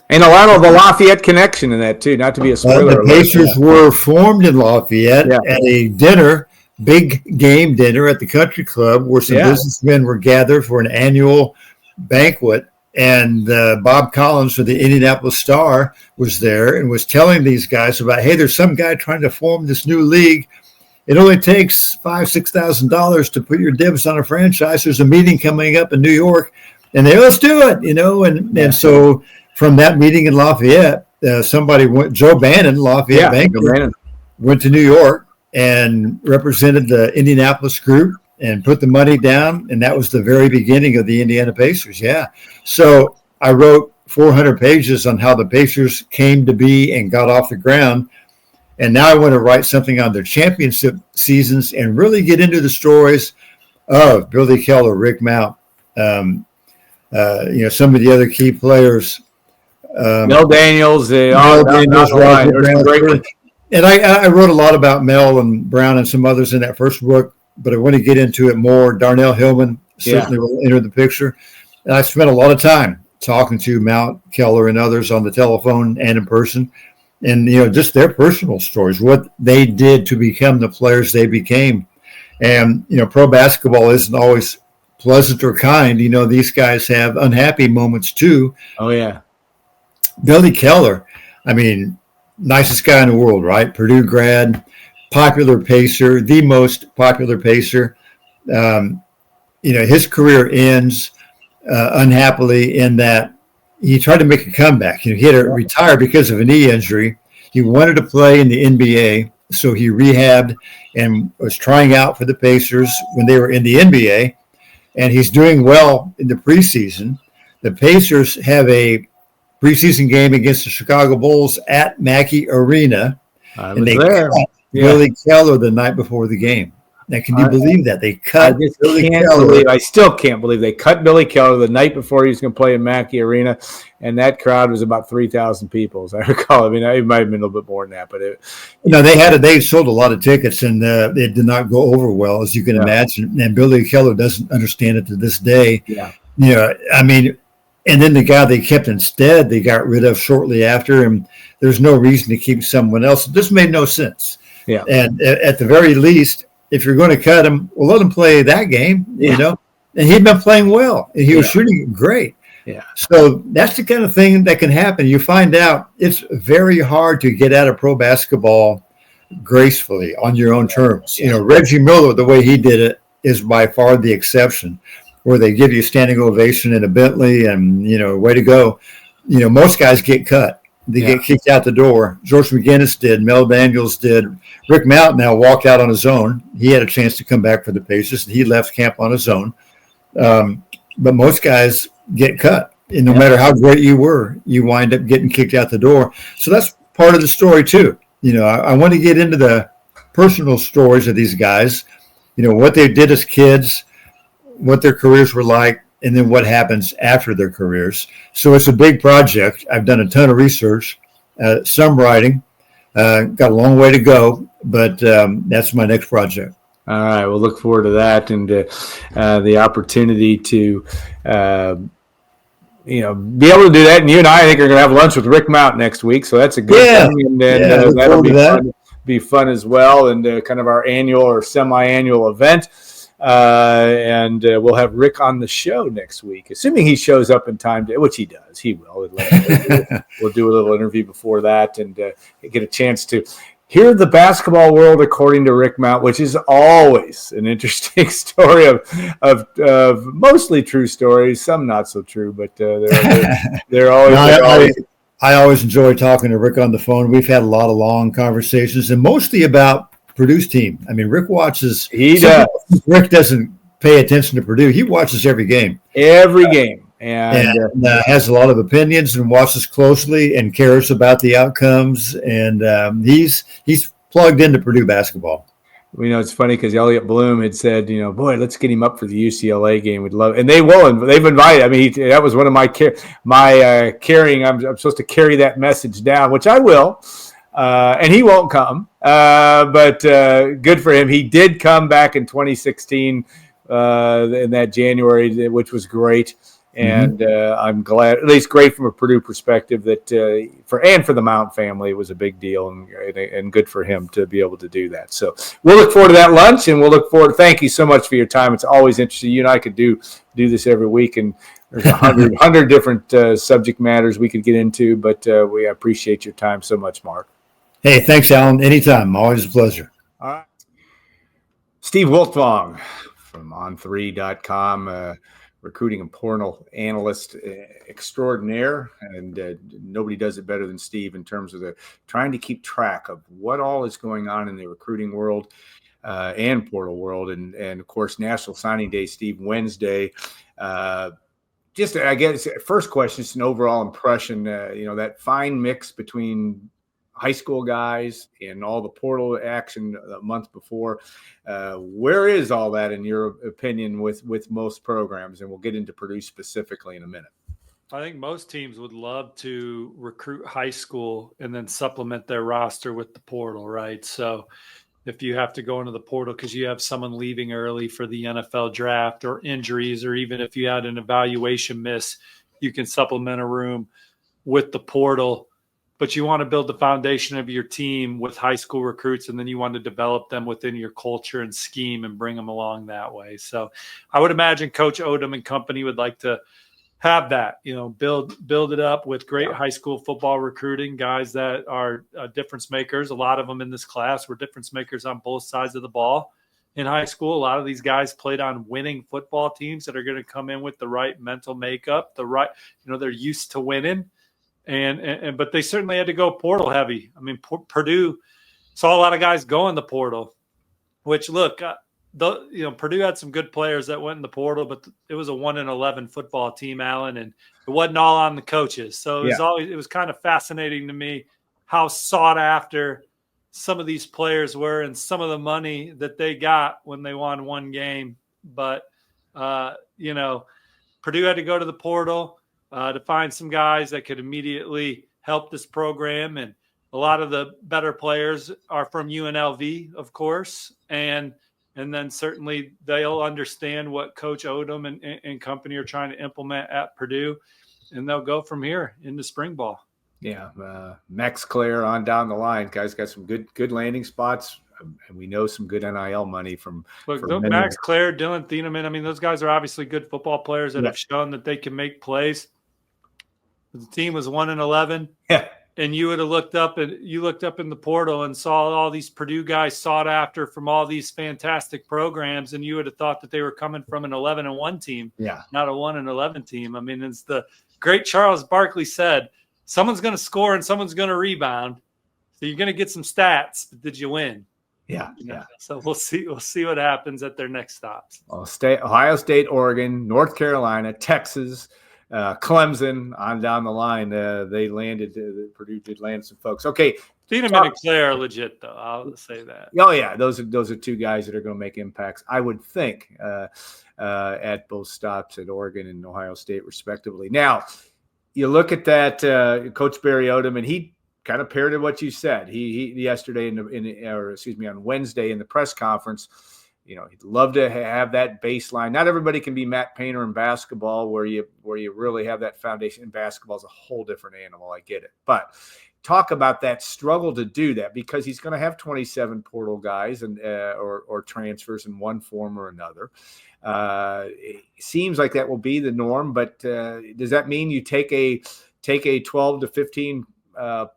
And a lot of the Lafayette connection in that, too, not to be a spoiler. The Pacers were formed in Lafayette at a dinner, big game dinner at the country club, where some businessmen were gathered for an annual banquet. And Bob Collins of the Indianapolis Star was there and was telling these guys about, hey, there's some guy trying to form this new league. It only takes $5,000-$6,000 to put your dibs on a franchise. There's a meeting coming up in New York, and let's do it, And so from that meeting in Lafayette, somebody went, Joe Bannon, Lafayette banker, went to New York and represented the Indianapolis group and put the money down, and that was the very beginning of the Indiana Pacers. Yeah. So I wrote 400 pages on how the Pacers came to be and got off the ground. And now I want to write something on their championship seasons and really get into the stories of Billy Keller, Rick Mount, some of the other key players. Mel Daniels, Roger Brown. And I wrote a lot about Mel and Brown and some others in that first book, but I want to get into it more. Darnell Hillman certainly will enter the picture. And I spent a lot of time talking to Mount, Keller, and others on the telephone and in person. And, just their personal stories, what they did to become the players they became. And, pro basketball isn't always pleasant or kind. These guys have unhappy moments too. Oh, yeah. Billy Keller, nicest guy in the world, right? Purdue grad, popular pacer, the most popular pacer. His career ends unhappily in that he tried to make a comeback. He had to retire because of a knee injury. He wanted to play in the NBA, so he rehabbed and was trying out for the Pacers when they were in the NBA, and he's doing well in the preseason. The Pacers have a preseason game against the Chicago Bulls at Mackey Arena, and they cut Billy Keller the night before the game. Now, can you believe that? They cut Billy Keller. I still can't believe they cut Billy Keller the night before he was going to play in Mackey Arena, and that crowd was about 3,000 people, as I recall. It might have been a little bit more than that, but they sold a lot of tickets, and it did not go over well, as you can imagine. And Billy Keller doesn't understand it to this day. And then the guy they kept instead, they got rid of shortly after, and there's no reason to keep someone else. This made no sense. Yeah. And at the very least, if you're going to cut him, well, let him play that game, And he'd been playing well, and he was shooting great. Yeah. So that's the kind of thing that can happen. You find out it's very hard to get out of pro basketball gracefully on your own terms. Reggie Miller, the way he did it, is by far the exception, where they give you a standing ovation in a Bentley and, way to go. Most guys get cut. They get kicked out the door. George McGinnis did. Mel Daniels did. Rick Mount now walked out on his own. He had a chance to come back for the Pacers, and he left camp on his own. But most guys get cut. And no matter how great you were, you wind up getting kicked out the door. So that's part of the story, too. I want to get into the personal stories of these guys, what they did as kids, what their careers were like, and then what happens after their careers. So it's a big project. I've done a ton of research, some writing, got a long way to go, but that's my next project. All right. We'll look forward to that and the opportunity to, be able to do that. And you and I think, are going to have lunch with Rick Mount next week. So that's a good thing. And that'll be fun as well. And kind of our annual or semi-annual event. And we'll have Rick on the show next week, assuming he shows up in time, which he does. He will. We'll do a little interview before that and get a chance to Hear the basketball world according to Rick Mount, which is always an interesting story of mostly true stories, some not so true, but they're always. I always enjoy talking to Rick on the phone. We've had a lot of long conversations, and mostly about Purdue's team. I mean, Rick watches. He does. Rick doesn't pay attention to Purdue. He watches every game. Every game. And has a lot of opinions and watches closely and cares about the outcomes. And he's plugged into Purdue basketball. It's funny because Elliot Bloom had said, boy, let's get him up for the UCLA game. We'd love, and they will. And they've invited. I mean, that was one of my carrying. I'm supposed to carry that message down, which I will. And he won't come, but good for him. He did come back in 2016 in that January, which was great. And I'm glad, at least great from a Purdue perspective, that for the Mount family, it was a big deal and good for him to be able to do that. So we'll look forward to that lunch, and we'll look forward. Thank you so much for your time. It's always interesting. You and I could do this every week, and there's 100 different subject matters we could get into, but we appreciate your time so much, Mark. Hey, thanks, Alan. Anytime. Always a pleasure. All right. Steve Wiltfong from on3.com. Recruiting and portal analyst extraordinaire, and nobody does it better than Steve in terms of trying to keep track of what all is going on in the recruiting world and portal world, and of course National Signing Day, Steve, Wednesday. Just I guess first question is an overall impression. That fine mix between high school guys and all the portal action a month before. Where is all that in your opinion with most programs? And we'll get into Purdue specifically in a minute. I think most teams would love to recruit high school and then supplement their roster with the portal, right? So if you have to go into the portal because you have someone leaving early for the NFL draft or injuries, or even if you had an evaluation miss, you can supplement a room with the portal. But you want to build the foundation of your team with high school recruits, and then you want to develop them within your culture and scheme and bring them along that way. So I would imagine Coach Odom and company would like to have that, build it up with great high school football recruiting, guys that are difference makers. A lot of them in this class were difference makers on both sides of the ball in high school. A lot of these guys played on winning football teams that are going to come in with the right mental makeup, they're used to winning. But they certainly had to go portal heavy. I mean, Purdue saw a lot of guys go in the portal, which look, Purdue had some good players that went in the portal, but it was a 1-11 football team, Alan, and it wasn't all on the coaches. So it was kind of fascinating to me how sought after some of these players were and some of the money that they got when they won one game. But, Purdue had to go to the portal to find some guys that could immediately help this program. And a lot of the better players are from UNLV, of course. And then certainly they'll understand what Coach Odom and company are trying to implement at Purdue. And they'll go from here into spring ball. Yeah. Max Clare on down the line. Guys got some good landing spots. And we know some good NIL money from Max Clare, Dylan Thieneman. I mean, those guys are obviously good football players that have shown that they can make plays. The team was 1-11, and you would have looked up in the portal and saw all these Purdue guys sought after from all these fantastic programs, and you would have thought that they were coming from an 11-1 team, not a 1-11 team. I mean, it's the great Charles Barkley said, someone's going to score and someone's going to rebound, so you're going to get some stats. But did you win? Yeah. So we'll see what happens at their next stops. Ohio State, Oregon, North Carolina, Texas. Clemson on down the line, they landed. Purdue did land some folks. Okay, Thieneman and Clare are legit, though. I'll say that. Oh yeah, those are two guys that are going to make impacts, I would think, at both stops at Oregon and Ohio State, respectively. Now, you look at that, Coach Barry Odom, and he kind of parroted what you said. He yesterday on Wednesday in the press conference. He'd love to have that baseline. Not everybody can be Matt Painter in basketball, where you really have that foundation. In basketball is a whole different animal. I get it, but talk about that struggle to do that, because he's going to have 27 portal guys and or transfers in one form or another. It seems like that will be the norm, but does that mean you take a 12 to 15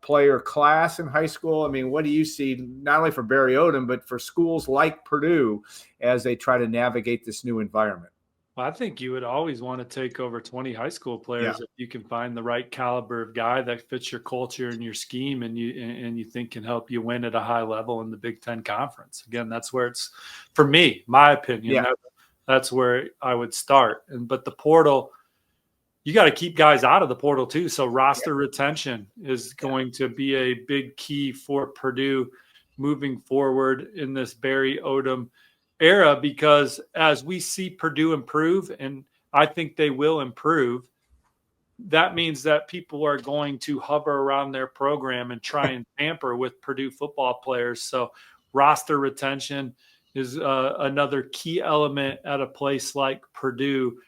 player class in high school? I mean, what do you see not only for Barry Odom, but for schools like Purdue as they try to navigate this new environment? Well, I think you would always want to take over 20 high school players Yeah. if you can find the right caliber of guy that fits your culture and your scheme, and you think can help you win at a high level in the Big Ten Conference. Again, that's where it's, for me, my opinion. Yeah. That's where I would start. But the portal, you got to keep guys out of the portal too. So roster retention is going to be a big key for Purdue moving forward in this Barry Odom era, because as we see Purdue improve, and I think they will improve, that means that people are going to hover around their program and try and tamper with Purdue football players. So roster retention is another key element at a place like Purdue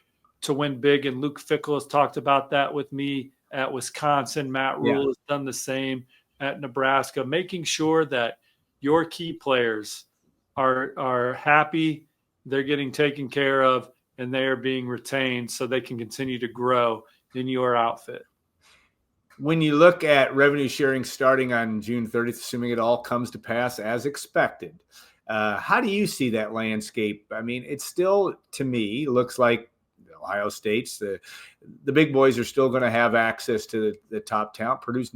to win big. And Luke Fickell has talked about that with me at Wisconsin. Matt Rule has done the same at Nebraska, making sure that your key players are happy, they're getting taken care of, and they are being retained so they can continue to grow in your outfit. When you look at revenue sharing starting on June 30th, assuming it all comes to pass as expected, how do you see that landscape? I mean, it still, to me, looks like Ohio State's, the big boys are still going to have access to the top talent. Purdue's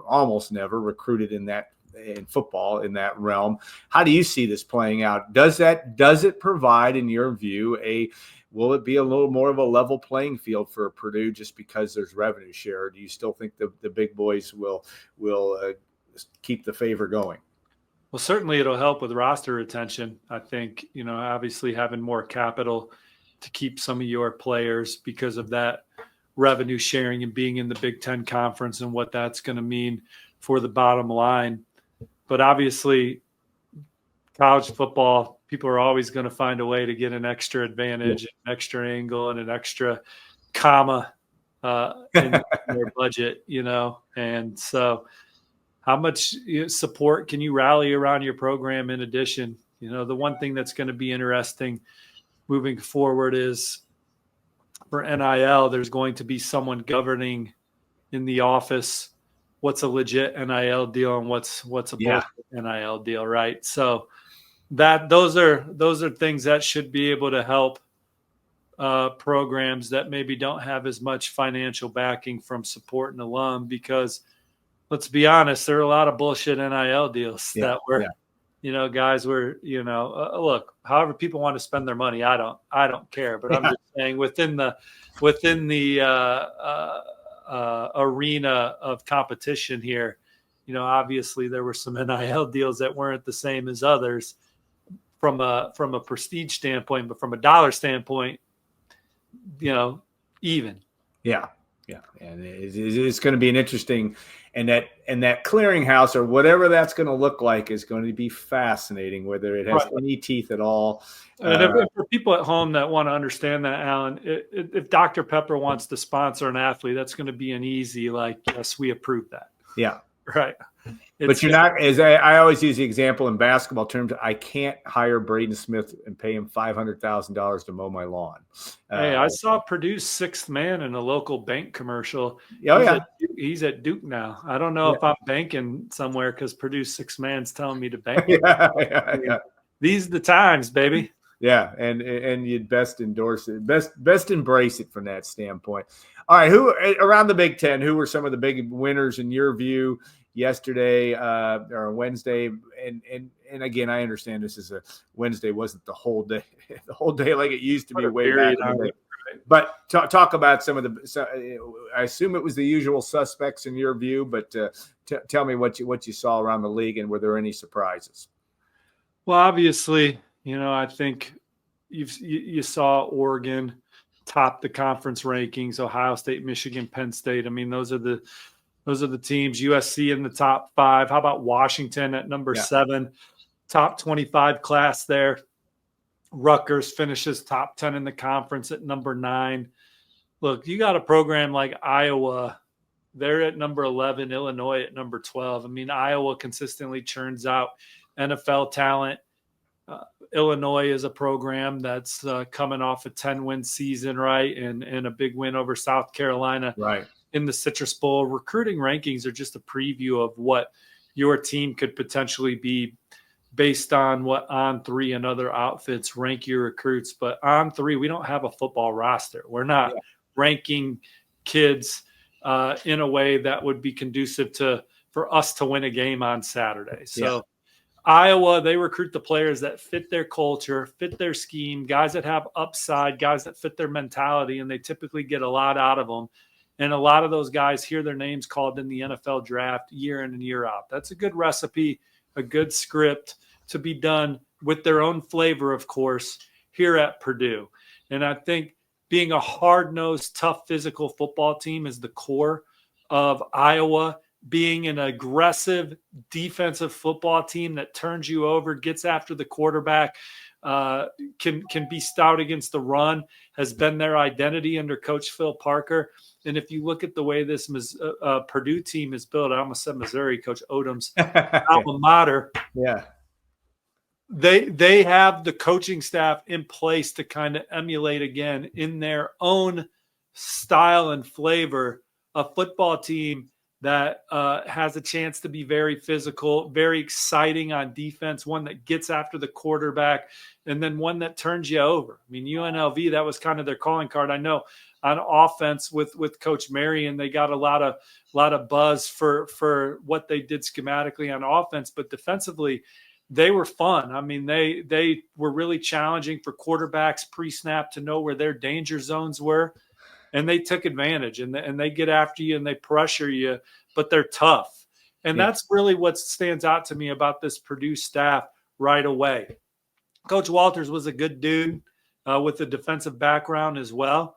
almost never recruited in football in that realm. How do you see this playing out? Does it provide, in your view, will it be a little more of a level playing field for Purdue just because there's revenue share? Or do you still think the big boys will keep the favor going? Well, certainly it'll help with roster retention. I think, obviously having more capital to keep some of your players because of that revenue sharing and being in the Big Ten Conference and what that's going to mean for the bottom line. But obviously, college football, people are always going to find a way to get an extra advantage, an extra angle, and an extra comma in their budget, And so how much support can you rally around your program in addition? The one thing that's going to be interesting moving forward is for NIL, there's going to be someone governing in the office what's a legit NIL deal and what's a bullshit NIL deal, right? So those are things that should be able to help programs that maybe don't have as much financial backing from support and alum, because let's be honest, there are a lot of bullshit NIL deals that were, guys were, look, however people want to spend their money, I don't care, but I'm just saying within the arena of competition here, obviously there were some NIL deals that weren't the same as others from a prestige standpoint, but from a dollar standpoint, even. Yeah. And it's going to be an interesting, and that clearinghouse or whatever that's going to look like is going to be fascinating, whether it has any teeth at all. And for people at home that want to understand that, Alan, if Dr. Pepper wants to sponsor an athlete, that's going to be an easy, yes, we approve that. Yeah. Right. But you're not, as I always use the example in basketball terms, I can't hire Braden Smith and pay him $500,000 to mow my lawn. Hey, I saw Purdue's sixth man in a local bank commercial. He's at Duke now. I don't know if I'm banking somewhere because Purdue's sixth man's telling me to bank. These are the times, baby. Yeah, and you'd best endorse it, best embrace it from that standpoint. All right, who around the Big Ten? Who were some of the big winners in your view yesterday or Wednesday? And again, I understand this is a Wednesday, wasn't the whole day like it used to be way back in the day. But talk about some of the. I assume it was the usual suspects in your view, but tell me what you saw around the league, and were there any surprises? Well, obviously, I think you saw Oregon top the conference rankings, Ohio State, Michigan, Penn State. I mean, those are the teams. USC in the top 5. How about Washington at number 7? Top 25 class there. Rutgers finishes top 10 in the conference at number 9. Look, you got a program like Iowa. They're at number 11, Illinois at number 12. I mean, Iowa consistently churns out NFL talent. Illinois is a program that's coming off a 10-win season, right? And a big win over South Carolina. Right. in the Citrus Bowl. Recruiting rankings are just a preview of what your team could potentially be based on what On3 and other outfits rank your recruits. But On3, we don't have a football roster. We're not ranking kids in a way that would be conducive for us to win a game on Saturday. So Iowa, they recruit the players that fit their culture, fit their scheme, guys that have upside, guys that fit their mentality, and they typically get a lot out of them. And a lot of those guys hear their names called in the NFL draft year in and year out. That's a good recipe, a good script to be done with their own flavor, of course, here at Purdue. And I think being a hard-nosed, tough, physical football team is the core of Iowa. Being an aggressive defensive football team that turns you over, gets after the quarterback, can be stout against the run, has been their identity under Coach Phil Parker. And if you look at the way this Purdue team is built, I almost said Missouri, Coach Odom's alma mater. Yeah. They have the coaching staff in place to kind of emulate again in their own style and flavor a football team that has a chance to be very physical, very exciting on defense, one that gets after the quarterback, and then one that turns you over. I mean, UNLV, that was kind of their calling card. I know on offense with Coach Marion, they got a lot of buzz for what they did schematically on offense, but defensively, they were fun. I mean, they were really challenging for quarterbacks pre-snap to know where their danger zones were. And they took advantage, and they get after you and they pressure you, but they're tough. And that's really what stands out to me about this Purdue staff right away. Coach Walters was a good dude with a defensive background as well.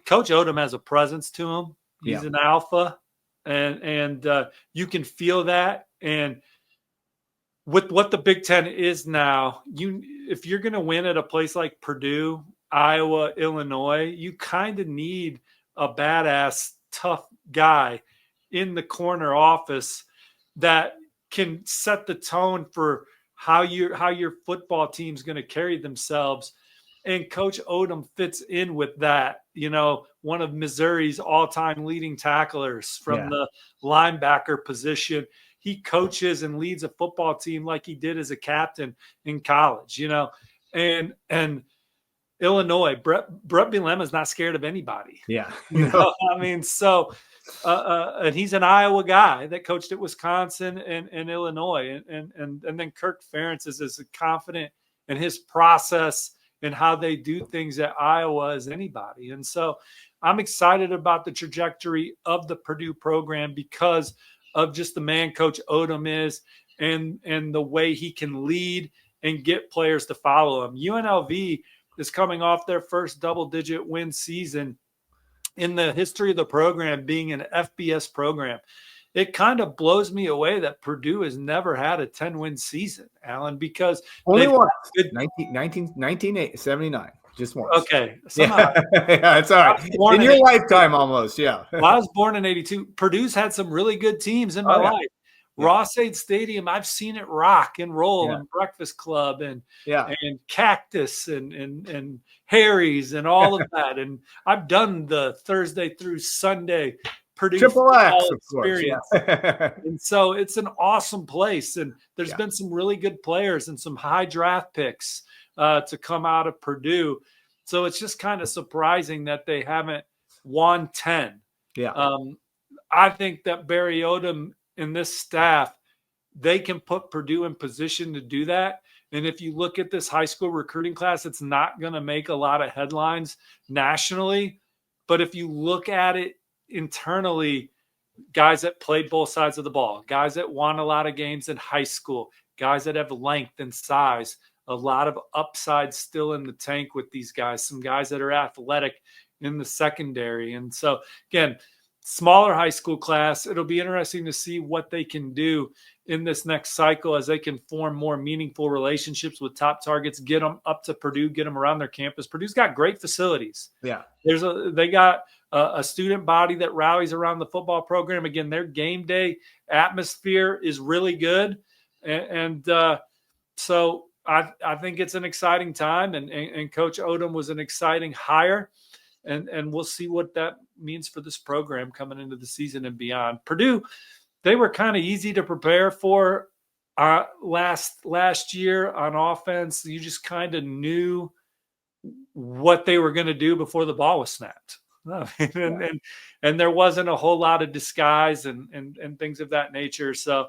Coach Odom has a presence to him. He's an alpha, and you can feel that. And with what the Big Ten is now, if you're going to win at a place like Purdue, Iowa, Illinois, you kind of need a badass, tough guy in the corner office that can set the tone for how your football team's going to carry themselves. And Coach Odom fits in with that. You know, one of Missouri's all-time leading tacklers from the linebacker position. He coaches and leads a football team like he did as a captain in college, you know, and Illinois, Brett Bielema is not scared of anybody. Yeah. You know, I mean, so, and he's an Iowa guy that coached at Wisconsin and Illinois. And then Kirk Ferentz is as confident in his process and how they do things at Iowa as anybody. And so I'm excited about the trajectory of the Purdue program because of just the man Coach Odom is and the way he can lead and get players to follow him. UNLV is coming off their first double-digit win season in the history of the program, being an FBS program. It kind of blows me away that Purdue has never had a 10-win season, Alan, because only once, 1979, just once. Okay. Somehow, yeah, it's all right. In your lifetime almost, yeah. Well, I was born in 82. Purdue's had some really good teams in my life. Ross-Ade Stadium, I've seen it rock and roll, and Breakfast Club and Cactus and Harry's and all of that. And I've done the Thursday through Sunday Purdue Triple X experience. And so it's an awesome place. And there's been some really good players and some high draft picks to come out of Purdue. So it's just kind of surprising that they haven't won 10. Yeah. I think that Barry Odom and this staff, they can put Purdue in position to do that. And if you look at this high school recruiting class, it's not going to make a lot of headlines nationally. But if you look at it internally, guys that played both sides of the ball, guys that won a lot of games in high school, guys that have length and size, a lot of upside still in the tank with these guys, some guys that are athletic in the secondary. And so, again, smaller high school class. It'll be interesting to see what they can do in this next cycle as they can form more meaningful relationships with top targets, get them up to Purdue, get them around their campus. Purdue's got great facilities. Yeah. They got a student body that rallies around the football program. Again, their game day atmosphere is really good. So I think it's an exciting time, and Coach Odom was an exciting hire. and we'll see what that means for this program coming into the season and beyond. Purdue, they were kind of easy to prepare for last year on offense. You just kind of knew what they were going to do before the ball was snapped. And there wasn't a whole lot of disguise and things of that nature. So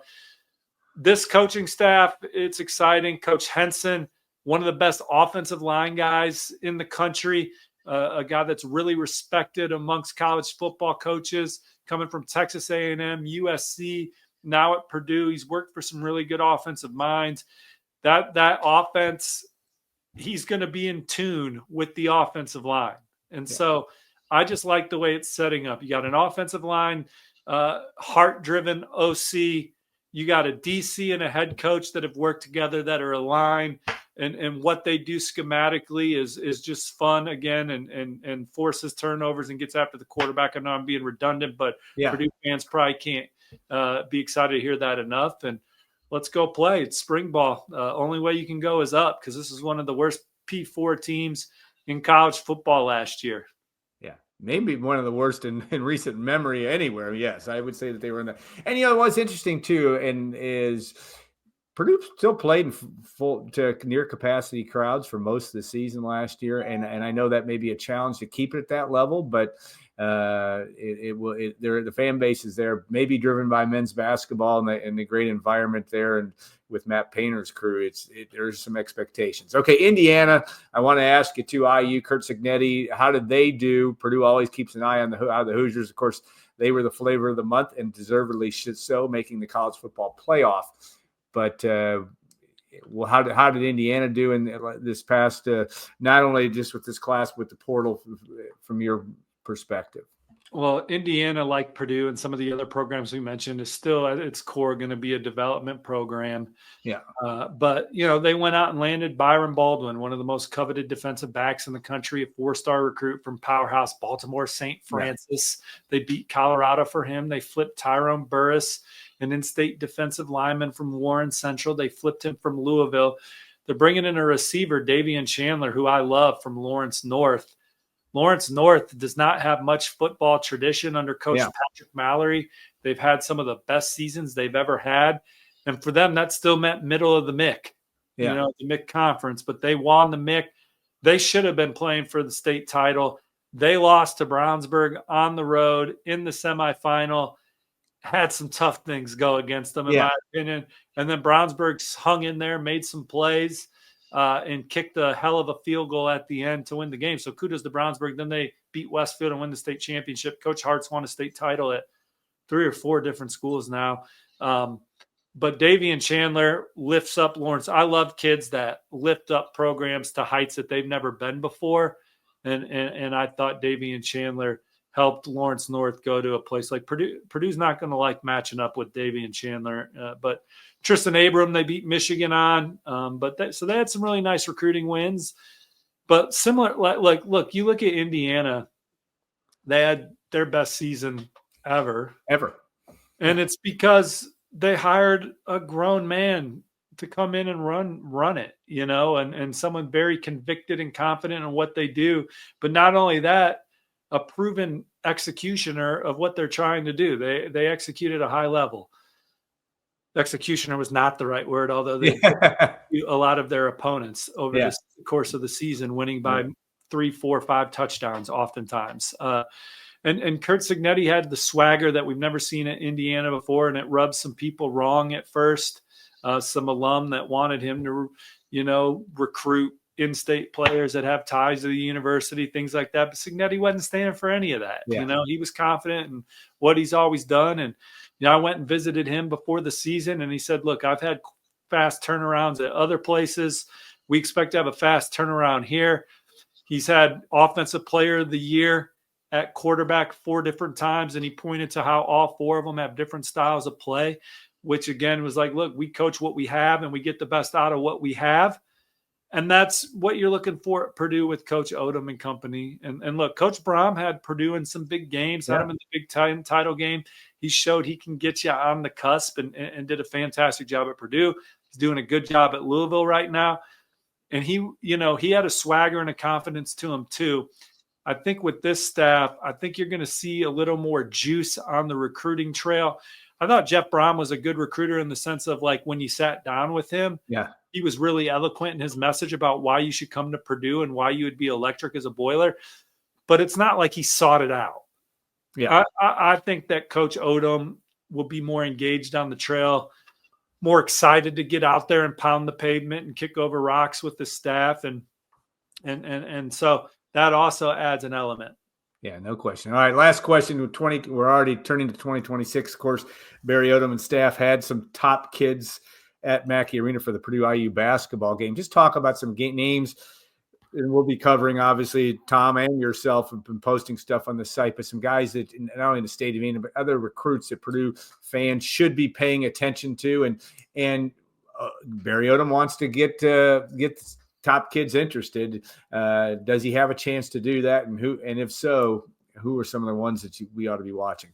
this coaching staff, it's exciting. Coach Henson, one of the best offensive line guys in the country, a guy that's really respected amongst college football coaches, coming from Texas A&M, USC, now at Purdue. He's worked for some really good offensive minds. That offense, he's going to be in tune with the offensive line. And so I just like the way it's setting up. You got an offensive line, heart-driven OC. You got a DC and a head coach that have worked together, that are aligned, and what they do schematically is just fun again, and forces turnovers and gets after the quarterback. I know I'm being redundant, but Purdue fans probably can't be excited to hear that enough. And let's go play. It's spring ball. Only way you can go is up, because this is one of the worst P4 teams in college football last year. Yeah, maybe one of the worst in recent memory anywhere. Yes, I would say that they were in the. And what's interesting too, and is Purdue still played in full to near capacity crowds for most of the season last year, and I know that may be a challenge to keep it at that level, but the fan base is there, maybe driven by men's basketball and the great environment there, and with Matt Painter's crew, there's some expectations. Okay, Indiana, I want to ask you too. IU, Curt Cignetti, how did they do? Purdue always keeps an eye on the Hoosiers. Of course, they were the flavor of the month, and deservedly so, making the college football playoff. But how did Indiana do in this past? Not only just with this class, with the portal, from your perspective? Well, Indiana, like Purdue and some of the other programs we mentioned, is still at its core going to be a development program. Yeah. But, they went out and landed Byron Baldwin, one of the most coveted defensive backs in the country, a 4-star recruit from powerhouse Baltimore St. Francis. Yeah. They beat Colorado for him. They flipped Tyrone Burris, an in-state defensive lineman from Warren Central. They flipped him from Louisville. They're bringing in a receiver, Davian Chandler, who I love, from Lawrence North. Lawrence North does not have much football tradition under Coach Patrick Mallory. They've had some of the best seasons they've ever had. And for them, that still meant middle of the MIC, the MIC conference. But they won the MIC. They should have been playing for the state title. They lost to Brownsburg on the road in the semifinal. Had some tough things go them, in my opinion. And then Brownsburg hung in there, made some plays, and kicked a hell of a field goal at the end to win the game. So kudos to Brownsburg. Then they beat Westfield and win the state championship. Coach Hart's won a state title at 3 or 4 different schools now. But Davian Chandler lifts up Lawrence. I love kids that lift up programs to heights that they've never been before. And I thought Davian Chandler helped Lawrence North go to a place like Purdue. Purdue's not going to like matching up with Davian Chandler, but Tristan Abram, they beat Michigan on. So they had some really nice recruiting wins. But similar, look, you look at Indiana, they had their best season ever. And it's because they hired a grown man to come in and run it, and someone very convicted and confident in what they do. But not only that, a proven executioner of what they're trying to do. They execute at a high level. Executioner was not the right word, although they a lot of their opponents over the course of the season, winning by 3, 4, 5 touchdowns oftentimes. And Curt Cignetti had the swagger that we've never seen at Indiana before, and it rubbed some people wrong at first. Some alum that wanted him to, recruit in-state players that have ties to the university, things like that. But Cignetti wasn't standing for any of that. He was confident in what he's always done. And, I went and visited him before the season, and he said, look, I've had fast turnarounds at other places. We expect to have a fast turnaround here. He's had Offensive Player of the Year at quarterback 4 different times, and he pointed to how all 4 of them have different styles of play, which, again, was like, look, we coach what we have, and we get the best out of what we have. And that's what you're looking for at Purdue with Coach Odom and company. And look, Coach Brom had Purdue in some big games, had him in the Big Ten title game. He showed he can get you on the cusp and did a fantastic job at Purdue. He's doing a good job at Louisville right now. And he had a swagger and a confidence to him too. I think with this staff, I think you're going to see a little more juice on the recruiting trail. I thought Jeff Brom was a good recruiter in the sense of like when you sat down with him, he was really eloquent in his message about why you should come to Purdue and why you would be electric as a Boiler. But it's not like he sought it out. Yeah, I think that Coach Odom will be more engaged on the trail, more excited to get out there and pound the pavement and kick over rocks with the staff, and so that also adds an element. Yeah, no question. All right, last question. We're already turning to 2026. Of course, Barry Odom and staff had some top kids at Mackey Arena for the Purdue IU basketball game. Just talk about some names. And we'll be covering, obviously, Tom and yourself have been posting stuff on the site, but some guys that not only in the state of Indiana, but other recruits that Purdue fans should be paying attention to. And Barry Odom wants to get top kids interested. Does he have a chance to do that? And if so, who are some of the ones that we ought to be watching?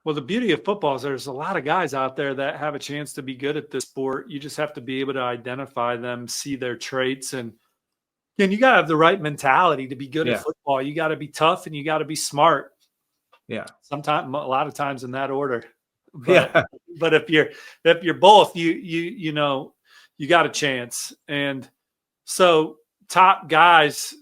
Well, the beauty of football is there's a lot of guys out there that have a chance to be good at this sport. You just have to be able to identify them, see their traits, and you got to have the right mentality to be good at football. You got to be tough and you got to be smart. Yeah. Sometimes, a lot of times in that order. But if you're both, you know, you got a chance. And so top guys,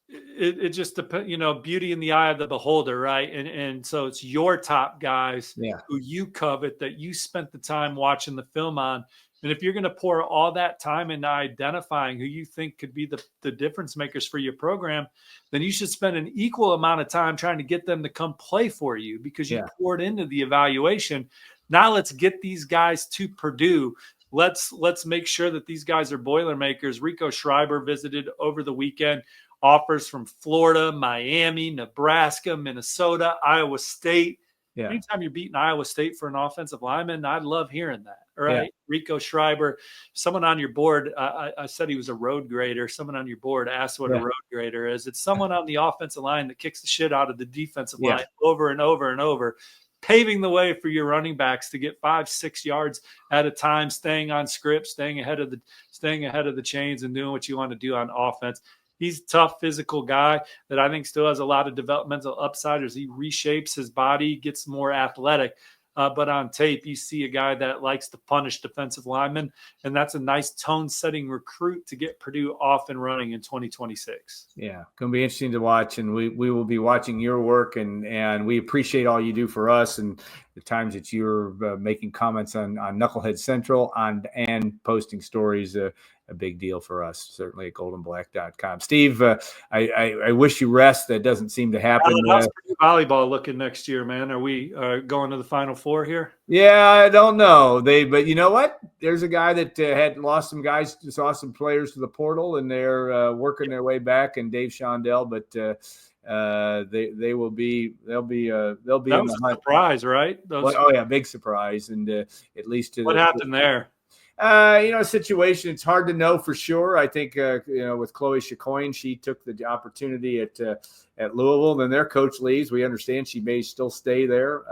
it just depends, you know, beauty in the eye of the beholder, right? And so it's your top guys who you covet, that you spent the time watching the film on. And if you're going to pour all that time into identifying who you think could be the difference makers for your program, then you should spend an equal amount of time trying to get them to come play for you, because you poured into the evaluation. Now let's get these guys to Purdue. Let's make sure that these guys are Boilermakers. Rico Schreiber visited over the weekend. Offers from Florida, Miami, Nebraska, Minnesota, Iowa State. Yeah. Anytime you're beating Iowa State for an offensive lineman, I'd love hearing that. All right. Yeah. Rico Schreiber, someone on your board, I said he was a road grader. Someone on your board asked what a road grader is. It's someone on the offensive line that kicks the shit out of the defensive line over and over and over, paving the way for your running backs to get 5-6 yards at a time, staying on script, staying ahead of the chains and doing what you want to do on offense. He's a tough, physical guy that I think still has a lot of developmental upside as he reshapes his body, gets more athletic. But on tape, you see a guy that likes to punish defensive linemen, and that's a nice tone-setting recruit to get Purdue off and running in 2026. Yeah, going to be interesting to watch, and we will be watching your work, and we appreciate all you do for us and the times that you're making comments on Knucklehead Central and posting stories. A big deal for us, certainly at GoldandBlack.com. Steve, I wish you rest. That doesn't seem to happen. How's Purdue volleyball looking next year, man? Are we going to the Final Four here? Yeah, I don't know. But you know what? There's a guy that had lost some guys, saw some players to the portal, and they're working their way back. And Dave Shondell, but they'll be that in was the hunt. Surprise, right? Big surprise, and at least what happened there? Situation, it's hard to know for sure. I think, with Chloe Chicoine, she took the opportunity at Louisville. Then their coach leaves. We understand she may still stay there.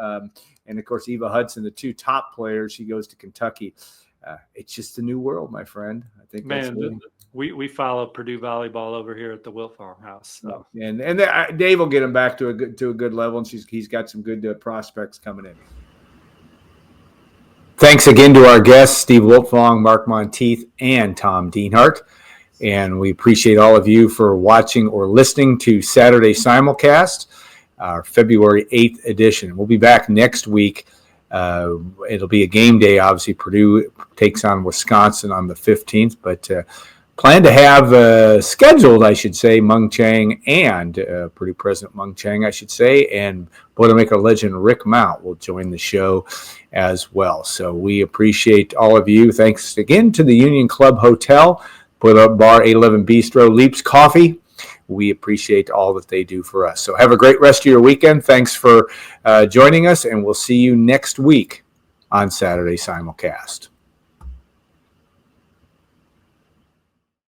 And, of course, Eva Hudson, the two top players, she goes to Kentucky. It's just a new world, my friend. I think we follow Purdue volleyball over here at the Wiltfong house. So. And Dave will get him back to a good level, and he's got some good prospects coming in. Thanks again to our guests, Steve Wiltfong, Mark Montieth, and Tom Dienhart. And we appreciate all of you for watching or listening to Saturday Simulcast, our February 8th edition. We'll be back next week. It'll be a game day. Obviously, Purdue takes on Wisconsin on the 15th, but plan to have scheduled, I should say, Mung Chang and Purdue President Mung Chang, I should say, and Boilermaker legend Rick Mount will join the show as well. So we appreciate all of you. Thanks again to the Union Club Hotel, Boiler Bar 811 Bistro, Leaps Coffee. We appreciate all that they do for us. So have a great rest of your weekend. Thanks for joining us, and we'll see you next week on Saturday Simulcast.